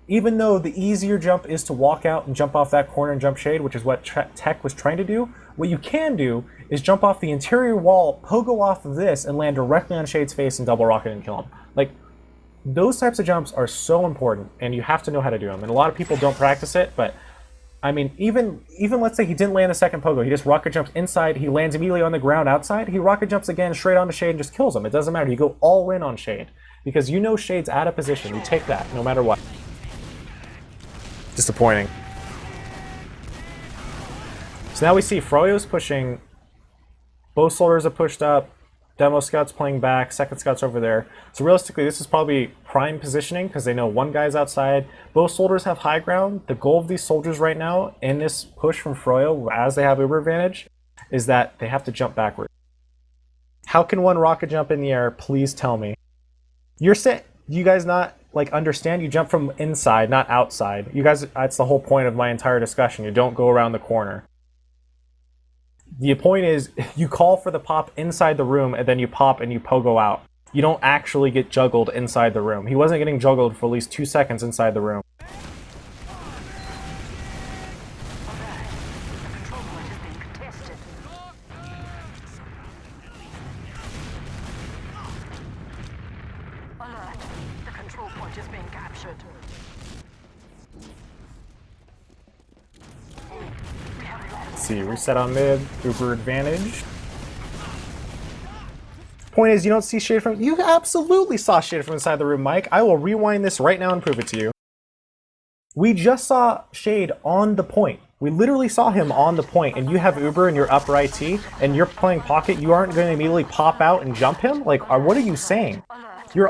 Even though the easier jump is to walk out and jump off that corner and jump Shade, which is what Tech was trying to do, what you can do is jump off the interior wall, pogo off of this, and land directly on Shade's face and double rocket and kill him. Like, those types of jumps are so important, and you have to know how to do them. And a lot of people don't practice it, but I mean, even let's say he didn't land a second pogo, he just rocket jumps inside, he lands immediately on the ground outside, he rocket jumps again straight onto Shade and just kills him. It doesn't matter, you go all in on Shade. Because you know Shade's out of position, you take that, no matter what. Disappointing. So now we see Froyo's pushing, both soldiers are pushed up, Demo Scout's playing back, second Scout's over there. So realistically, this is probably prime positioning because they know one guy's outside. Both soldiers have high ground. The goal of these soldiers right now in this push from Froyo, as they have Uber advantage, is that they have to jump backward. How can one rocket jump in the air? Please tell me. You're saying, you guys not like understand? You jump from inside, not outside. You guys, that's the whole point of my entire discussion. You don't go around the corner. The point is, you call for the pop inside the room, and then you pop and you pogo out. You don't actually get juggled inside the room. He wasn't getting juggled for at least 2 seconds inside the room. Alert. The control point is being captured. Let's see, reset on mid, Uber advantage. Point is, you don't see Shade from... You absolutely saw Shade from inside the room, Mike. I will rewind this right now and prove it to you. We just saw Shade on the point. We literally saw him on the point, and you have Uber in your upper IT, and you're playing Pocket. You aren't going to immediately pop out and jump him? Like, what are you saying?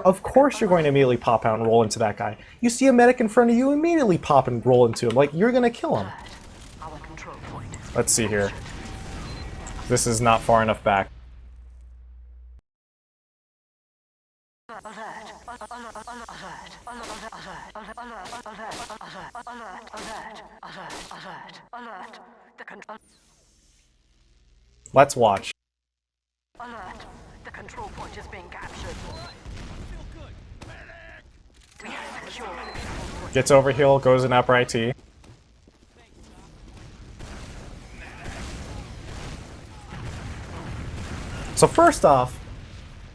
Of course you're going to immediately pop out and roll into that guy. You see a medic in front of you, immediately pop and roll into him. Like, you're going to kill him. Our control point is Let's see here. This is not far enough back. alert. Let's watch. Alert. The control point is being captured. We have secured the control point. Gets over heal, goes in upper IT. So first off,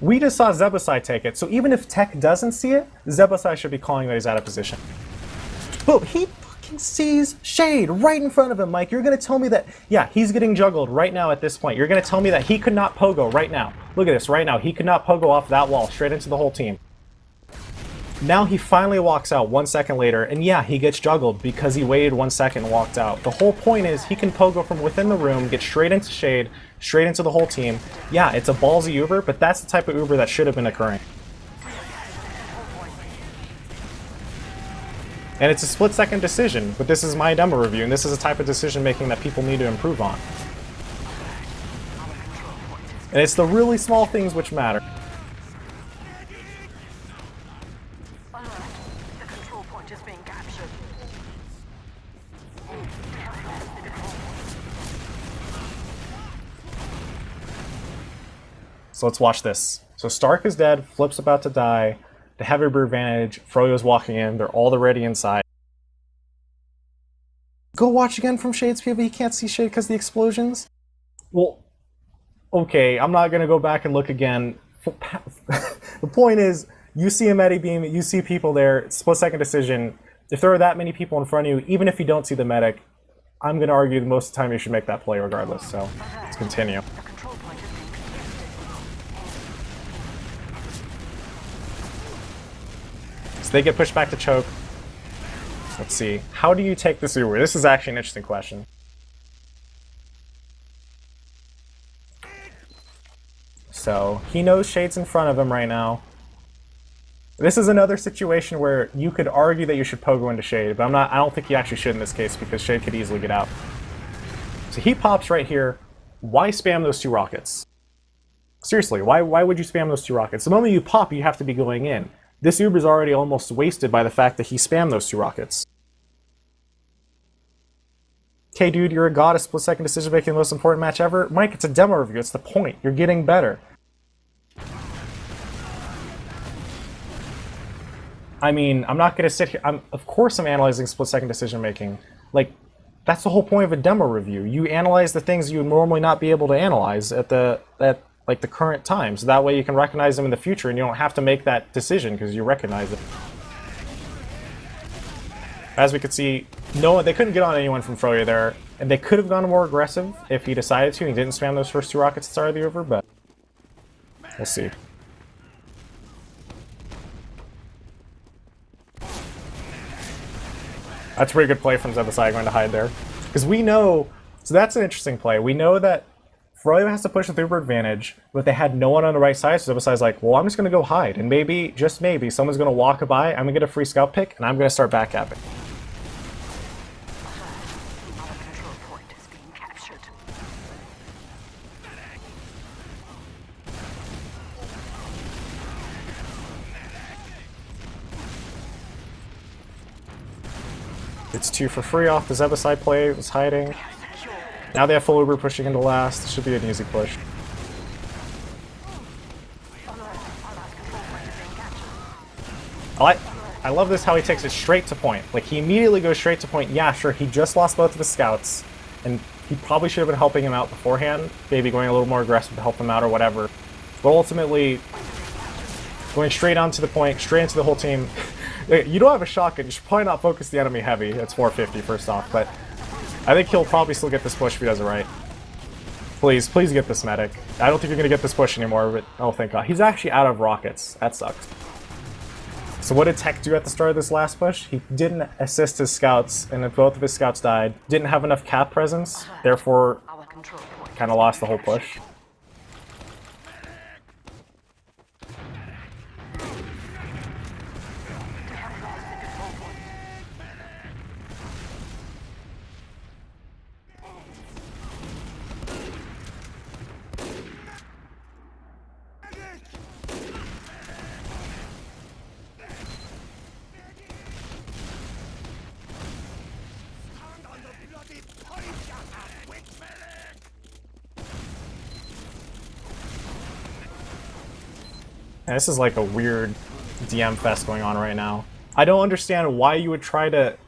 we just saw Zebasai take it, so even if Tech doesn't see it, Zebasai should be calling that he's out of position. But he fucking sees Shade right in front of him, Mike. You're gonna tell me that, yeah, he's getting juggled right now at this point. You're gonna tell me that he could not pogo right now. Look at this, right now. He could not pogo off that wall straight into the whole team. Now he finally walks out 1 second later, and yeah, he gets juggled because he waited 1 second and walked out. The whole point is he can pogo from within the room, get straight into Shade, straight into the whole team. Yeah, it's a ballsy Uber, but that's the type of Uber that should have been occurring. And it's a split-second decision, but this is my demo review, and this is the type of decision-making that people need to improve on. And it's the really small things which matter. Alert. The control point is being captured. So let's watch this. So Stark is dead, Flip's about to die, they have Uber advantage, Froyo's walking in, they're all already inside. Go watch again from Shade's POV, he can't see Shade because of the explosions? Well, okay, I'm not gonna go back and look again. The point is, you see a Medi Beam, you see people there, split-second decision. If there are that many people in front of you, even if you don't see the medic, I'm gonna argue that most of the time you should make that play regardless, so let's continue. The control point is being contested. So they get pushed back to choke. Let's see. How do you take this Uber? This is actually an interesting question. So he knows Shade's in front of him right now. This is another situation where you could argue that you should pogo into Shade, but I don't think you actually should in this case because Shade could easily get out. So he pops right here. Why spam those two rockets? Seriously, why would you spam those two rockets? The moment you pop, you have to be going in. This Uber's already almost wasted by the fact that he spammed those two rockets. Okay, dude, you're a god of split-second decision-making, the most important match ever. Mike, it's a demo review. It's the point. You're getting better. I mean, I'm not going to sit here. Of course I'm analyzing split-second decision-making. Like, that's the whole point of a demo review. You analyze the things you would normally not be able to analyze at the current time. So that way you can recognize them in the future and you don't have to make that decision because you recognize it. As we could see, no, they couldn't get on anyone from Froyo there, and they could have gone more aggressive if he decided to. He didn't spam those first two rockets at the start of the over, but we'll see. That's a pretty good play from Zebasai going to hide there. Because we know, so that's an interesting play. We know that Froyo has to push with Uber advantage, but they had no one on the right side, so Zebasai's like, well, I'm just going to go hide, and maybe, just maybe, someone's going to walk by, I'm going to get a free scout pick, and I'm going to start backcapping. Our control point is being captured. It's 2 for free off the Zebasai play, was hiding. Secure. Now they have full Uber pushing into last. This should be an easy push. Alert. Our last control point is being captured. I love this how he takes it straight to point. Like, he immediately goes straight to point. Yeah, sure, he just lost both of his scouts, and he probably should have been helping him out beforehand, maybe going a little more aggressive to help him out or whatever. But ultimately, going straight onto the point, straight into the whole team. You don't have a shotgun, you should probably not focus the enemy heavy. It's 450 first off, but I think he'll probably still get this push if he does it right. Please, please get this medic. I don't think you're gonna get this push anymore, but oh thank god. He's actually out of rockets. That sucks. So what did Tech do at the start of this last push? He didn't assist his scouts, and if both of his scouts died, didn't have enough cap presence, therefore Our control point. kind of lost the whole push. And this is like a weird DM fest going on right now. I don't understand why you would try to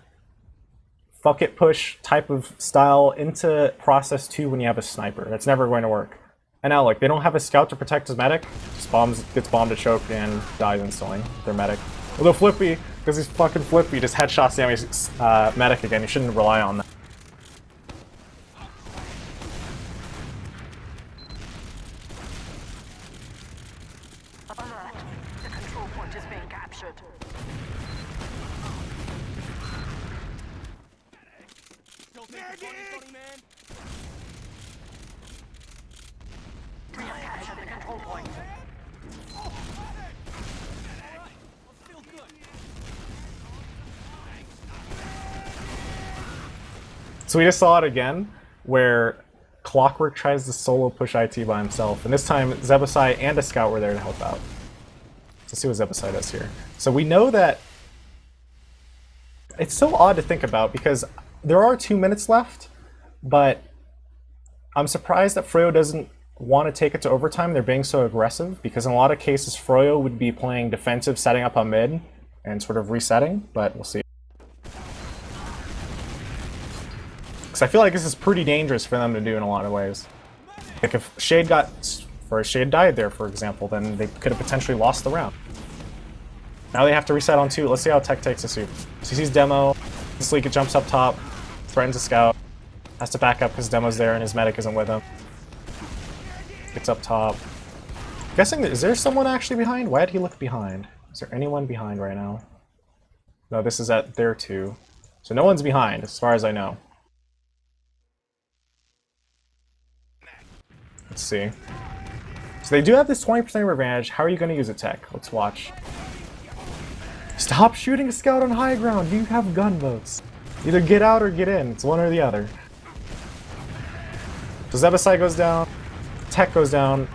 fuck it push type of style into Process 2 when you have a sniper. That's never going to work. And now, like, they don't have a scout to protect his medic. Just gets bombed at choke and dies instantly. Their medic. Although Flippy, because he's fucking Flippy, just headshots the enemy's medic again. You shouldn't rely on that. Alert. The control point is being captured. We have captured the control point. So we just saw it again, where Clockwork tries to solo push IT by himself, and this time Zebasai and a scout were there to help out. Let's see what Zebasai does here. So we know that it's so odd to think about because there are 2 minutes left, but I'm surprised that Froyo doesn't want to take it to overtime. They're being so aggressive because in a lot of cases Froyo would be playing defensive, setting up on mid and sort of resetting, but we'll see. Because I feel like this is pretty dangerous for them to do in a lot of ways. Like if Shade died there, for example, then they could have potentially lost the round. Now they have to reset on 2. Let's see how Tech takes this. So he sees Demo, Sleek jumps up top, threatens a scout, has to back up because Demo's there and his medic isn't with him. Gets up top. Guessing, is there someone actually behind? Why did he look behind? Is there anyone behind right now? No, this is at their 2. So no one's behind, as far as I know. Let's see. So they do have this 20% advantage. How are you going to use it, Tech? Let's watch. Stop shooting a scout on high ground. You have gunboats. Either get out or get in. It's one or the other. So Zebasai goes down. Tech goes down.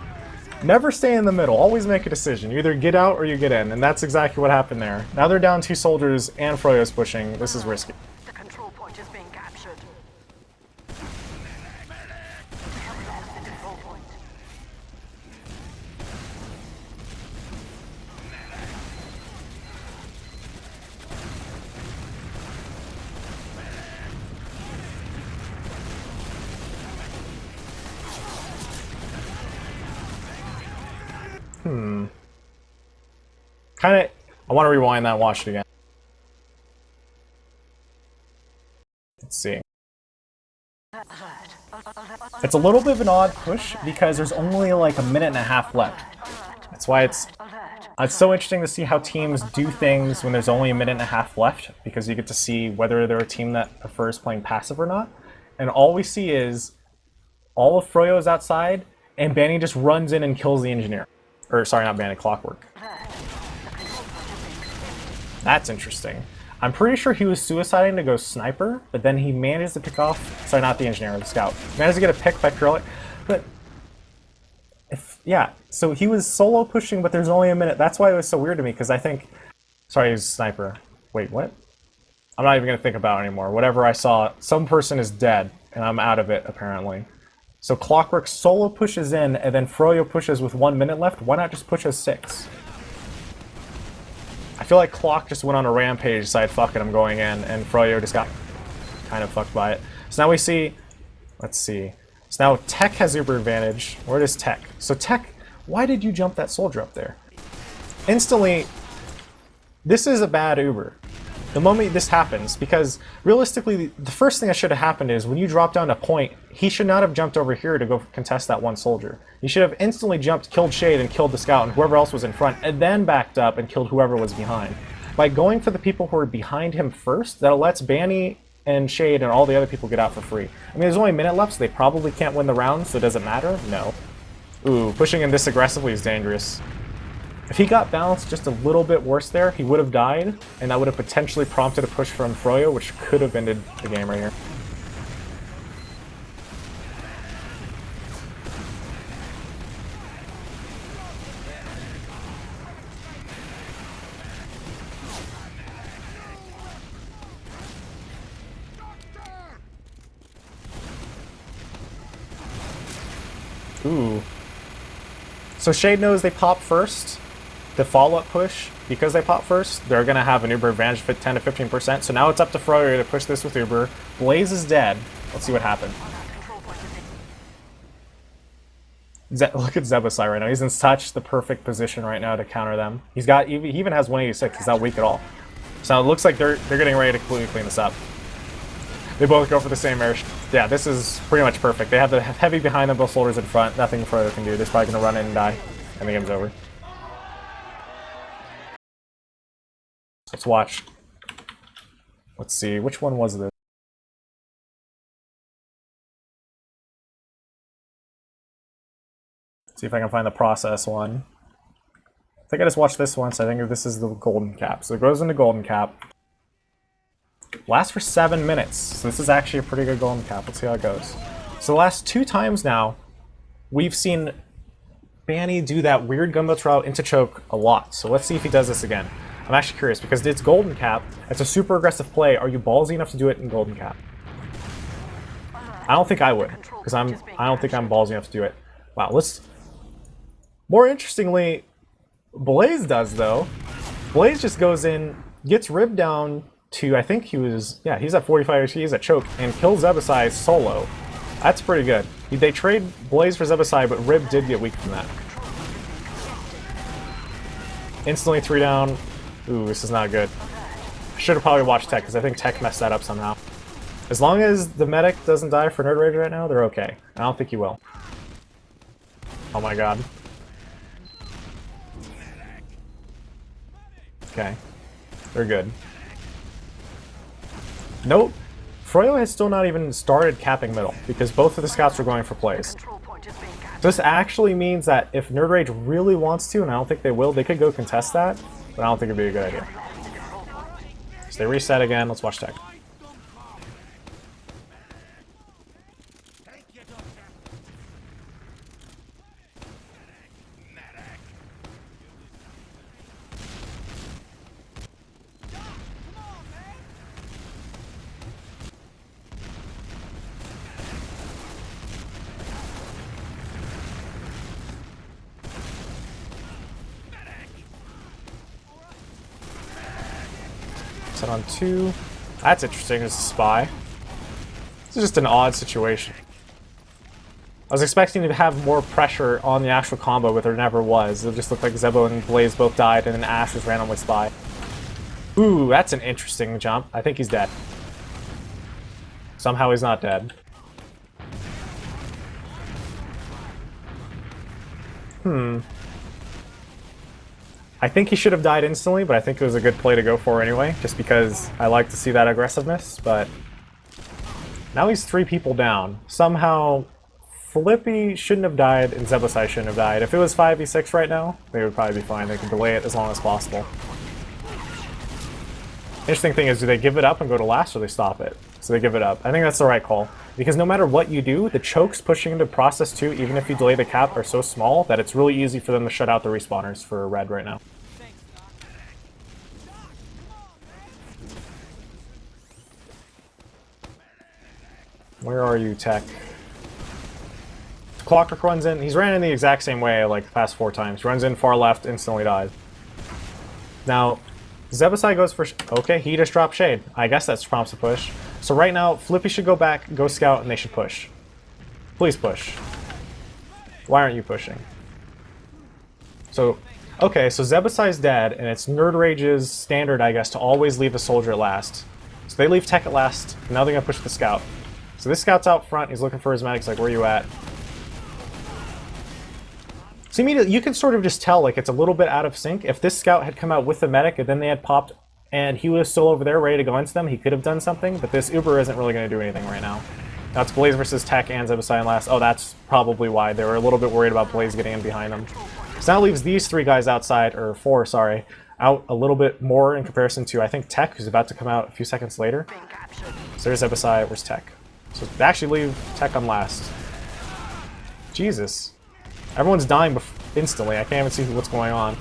Never stay in the middle. Always make a decision. You either get out or you get in. And that's exactly what happened there. Now they're down 2 soldiers and Froyo's pushing. This is risky. The control point is being captured. We have lost the control point. Kinda, I want to rewind that and watch it again. Let's see. It's a little bit of an odd push because there's only like a minute and a half left. That's why it's so interesting to see how teams do things when there's only a minute and a half left, because you get to see whether they're a team that prefers playing passive or not. And all we see is all of Froyo is outside and Banny just runs in and kills the engineer. Or sorry, not Banny, Clockwork. That's interesting. I'm pretty sure he was suiciding to go sniper, but then he managed to pick off, sorry, not the engineer, the scout. Managed to get a pick by Purelic, but yeah, so he was solo pushing, but there's only a minute. That's why it was so weird to me, because I think, sorry, he was a sniper. Wait, what? I'm not even gonna think about it anymore. Whatever I saw, some person is dead, and I'm out of it, apparently. So Clockwork solo pushes in, and then Froyo pushes with 1 minute left. Why not just push as 6? I feel like Clock just went on a rampage, decided fuck it, I'm going in, and Froyo just got kind of fucked by it. So now we see, let's see. So now Tech has Uber advantage. Where is Tech? So Tech, why did you jump that soldier up there? Instantly, this is a bad Uber. the moment this happens, because realistically, the first thing that should have happened is when you drop down to point, he should not have jumped over here to go contest that one soldier. He should have instantly jumped, killed Shade, and killed the scout and whoever else was in front, and then backed up and killed whoever was behind. By going for the people who are behind him first, that lets Banny and Shade and all the other people get out for free. I mean, there's only a minute left, so they probably can't win the round, so does it matter? No. Ooh, pushing him this aggressively is dangerous. If he got balanced just a little bit worse there, he would have died, and that would have potentially prompted a push from Froyo, which could have ended the game right here. Ooh. So Shade knows they pop first. The follow-up push, because they pop first, they're going to have an Uber advantage of 10 to 15%. So now it's up to Froyo to push this with Uber. Blaze is dead. Let's see what happens. Look at Zebasai right now. He's in such the perfect position right now to counter them. He even has 186. He's not weak at all. So it looks like they're getting ready to completely clean this up. They both go for the same air. Yeah, this is pretty much perfect. They have the heavy behind them, both soldiers in front. Nothing Froyo can do. They're probably going to run in and die. And the game's over. Let's watch. Let's see. Which one was this? See if I can find the process one. I think I just watched this once. I think this is the golden cap. So it goes into golden cap. Lasts for 7 minutes. So this is actually a pretty good golden cap. Let's see how it goes. So the last 2 times now, we've seen Banny do that weird gunboat route into choke a lot. So let's see if he does this again. I'm actually curious because it's golden cap. It's a super aggressive play. Are you ballsy enough to do it in golden cap? I don't think I would, because I don't think I'm ballsy enough to do it. Wow, let's. More interestingly, Blaze does though. Blaze just goes in, gets Rib down to, I think he's at 45 HP, he's at choke, and kills Zebasai solo. That's pretty good. They trade Blaze for Zebasai, but Rib did get weak from that. Instantly 3 down. Ooh, this is not good. I should have probably watched Tech, because I think Tech messed that up somehow. As long as the medic doesn't die for Nerd Rage right now, they're okay. I don't think he will. Oh my god. Okay. They're good. Nope. Froyo has still not even started capping middle, because both of the scouts are going for plays. This actually means that if Nerd Rage really wants to, and I don't think they will, they could go contest that, but I don't think it'd be a good idea. So they reset again. Let's watch Tech. Set on 2. That's interesting as a spy. This is just an odd situation. I was expecting to have more pressure on the actual combo, but there never was. It just looked like Zebo and Blaze both died, and then Ash was randomly spy. Ooh, that's an interesting jump. I think he's dead. Somehow he's not dead. I think he should have died instantly, but I think it was a good play to go for anyway, just because I like to see that aggressiveness, but now he's 3 people down. Somehow, Flippy shouldn't have died and Zebasai shouldn't have died. If it was 5v6 right now, they would probably be fine. They could delay it as long as possible. Interesting thing is, do they give it up and go to last, or they stop it? So they give it up. I think that's the right call. Because no matter what you do, the chokes pushing into process 2, even if you delay the cap, are so small that it's really easy for them to shut out the respawners for red right now. Where are you, Tech? Clockwork runs in. He's ran in the exact same way like the past 4 times. Runs in far left, instantly dies. Now, Zebasai goes for... Okay, he just dropped Shade. I guess that's prompts a push. So right now, Flippy should go back, go scout, and they should push. Please push. Why aren't you pushing? So, Okay, so Zebasai's dead, and it's Nerd Rage's standard, I guess, to always leave the soldier at last. So they leave Tech at last, and now they're gonna push the scout. So this scout's out front, he's looking for his medics, like, where you at? So you can sort of just tell, like, it's a little bit out of sync. If this scout had come out with the medic, and then they had popped, and he was still over there ready to go into them, he could have done something, but this Uber isn't really gonna do anything right now. That's Blaze versus Tech and Zebasai in last. Oh, that's probably why. They were a little bit worried about Blaze getting in behind them. So now leaves these 3 guys outside, or 4, sorry, out a little bit more in comparison to, I think, Tech, who's about to come out a few seconds later. Being captured. So there's Zebasai, where's Tech? So they actually leave Tech on last. Jesus. Everyone's dying instantly. I can't even see what's going on.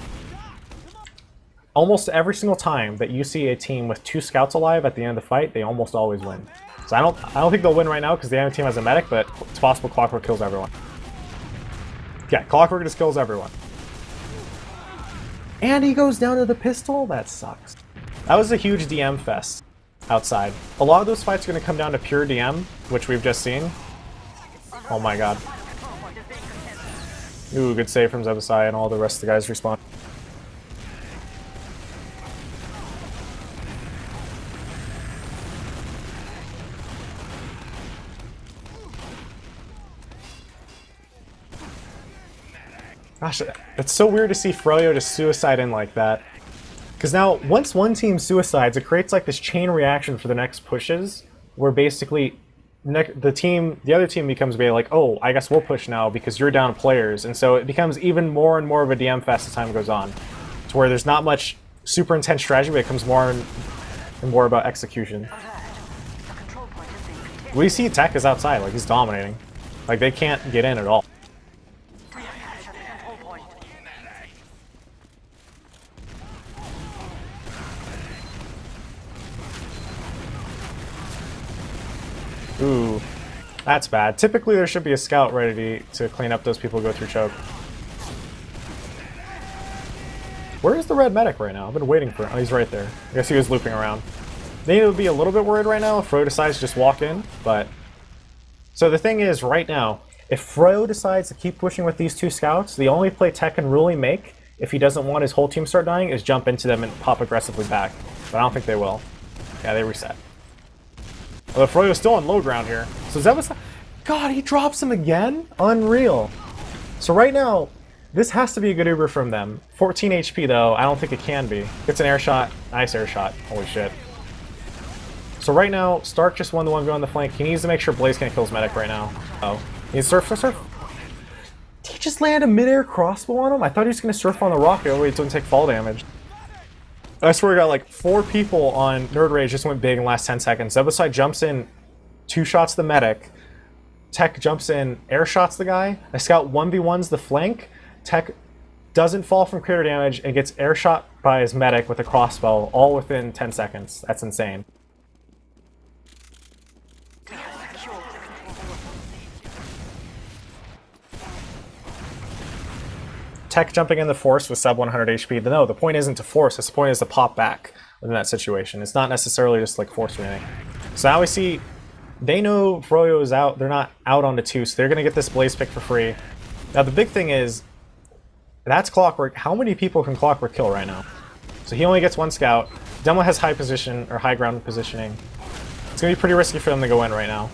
Almost every single time that you see a team with 2 scouts alive at the end of the fight, they almost always win. So I don't think they'll win right now because the enemy team has a medic, but it's possible Clockwork kills everyone. Yeah, Clockwork just kills everyone. And he goes down to the pistol? That sucks. That was a huge DM fest outside. A lot of those fights are going to come down to pure DM, which we've just seen. Oh my god. Ooh, good save from Zebasai, and all the rest of the guys respawn. Gosh, it's so weird to see Froyo just suicide in like that. Because now, once one team suicides, it creates like this chain reaction for the next pushes, where basically the other team becomes like, oh, I guess we'll push now because you're down players. And so it becomes even more and more of a DM fest as time goes on, to where there's not much super intense strategy, but it becomes more and more about execution. We see Tech is outside, like he's dominating. Like they can't get in at all. Ooh, that's bad. Typically there should be a scout ready to clean up those people who go through choke. Where is the red medic right now? I've been waiting for him. Oh, he's right there. I guess he was looping around. They would be a little bit worried right now if Froyo decides to just walk in, but... So the thing is, right now, if Froyo decides to keep pushing with these 2 scouts, the only play Tech can really make, if he doesn't want his whole team to start dying, is jump into them and pop aggressively back. But I don't think they will. Yeah, they reset. Although Froyo's still on low ground here. So Zebasai... God, he drops him again? Unreal. So right now, this has to be a good Uber from them. 14 HP though, I don't think it can be. Gets an air shot. Nice air shot. Holy shit. So right now, Stark just won the 1v on the flank. He needs to make sure Blaze can't kill his medic right now. Oh. He needs surf. Did he just land a mid-air crossbow on him? I thought he was going to surf on the rocket. Oh wait, it doesn't take fall damage. I swear to God, like 4 people on Nerd Rage just went big in the last 10 seconds. Zebasai jumps in, 2 shots the medic. Tech jumps in, air shots the guy. A scout 1v1s the flank. Tech doesn't fall from crater damage and gets air shot by his medic with a crossbow, all within 10 seconds. That's insane. Tech jumping in the force with sub 100 HP. No, the point isn't to force, the point is to pop back in that situation. It's not necessarily just like force or anything. So now we see, they know Froyo is out, they're not out on the 2, so they're going to get this Blaze pick for free. Now the big thing is, that's Clockwork. How many people can Clockwork kill right now? So he only gets 1 scout. Demo has high position, or high ground positioning. It's going to be pretty risky for them to go in right now.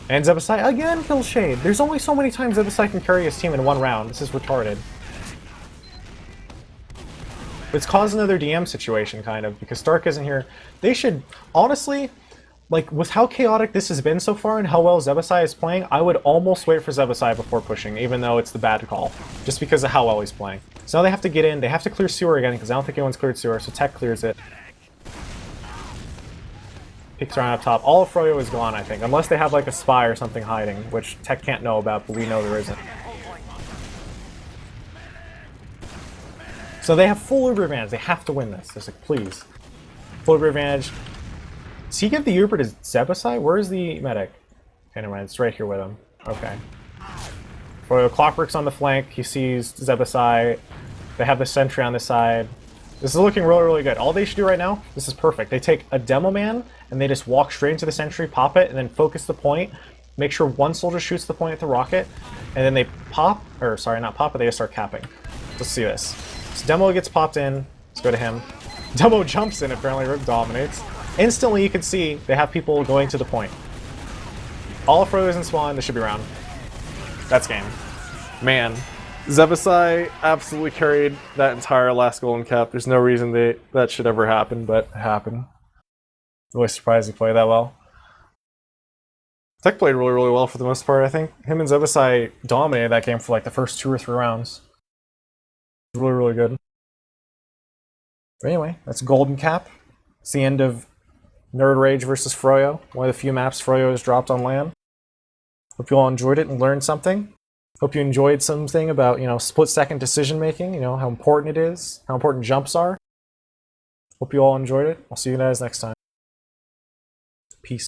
And Zebasai again kills Shade. There's only so many times Zebasai can carry his team in 1 round. This is retarded. It's caused another DM situation, kind of, because Stark isn't here. They should, honestly, like, with how chaotic this has been so far and how well Zebasai is playing, I would almost wait for Zebasai before pushing, even though it's the bad call, just because of how well he's playing. So now they have to get in, they have to clear sewer again, because I don't think anyone's cleared sewer, so Tech clears it. Peeks around up top. All of Froyo is gone, I think, unless they have like a spy or something hiding, which Tech can't know about, but we know there isn't. So they have full Uber advantage. They have to win this. It's like, please. Full Uber advantage. Does he give the Uber to Zebasai? Where is the medic? Okay, never mind. It's right here with him. Okay. Froyo Clockwork's on the flank. He sees Zebasai. They have the sentry on the side. This is looking really, really good. All they should do right now, this is perfect. They take a Demo Man, and they just walk straight into the sentry, pop it, and then focus the point. Make sure 1 soldier shoots the point at the rocket, and then they pop, or sorry, not pop, but they just start capping. Let's see this. So Demo gets popped in. Let's go to him. Demo jumps in, apparently Riv dominates. Instantly you can see they have people going to the point. All frozen spawn, this should be round. That's game. Man, Zebasai absolutely carried that entire last golden cap. There's no reason that should ever happen, but it happened. Really surprised he played that well. Tech played really, really well for the most part, I think. Him and Zebasai dominated that game for like the first 2 or 3 rounds. Really, really good. But anyway, that's Golden Cap. It's the end of Nerd Rage versus Froyo. One of the few maps Froyo has dropped on LAN. Hope you all enjoyed it and learned something. Hope you enjoyed something about, split-second decision making, how important it is, how important jumps are. Hope you all enjoyed it. I'll see you guys next time. Peace.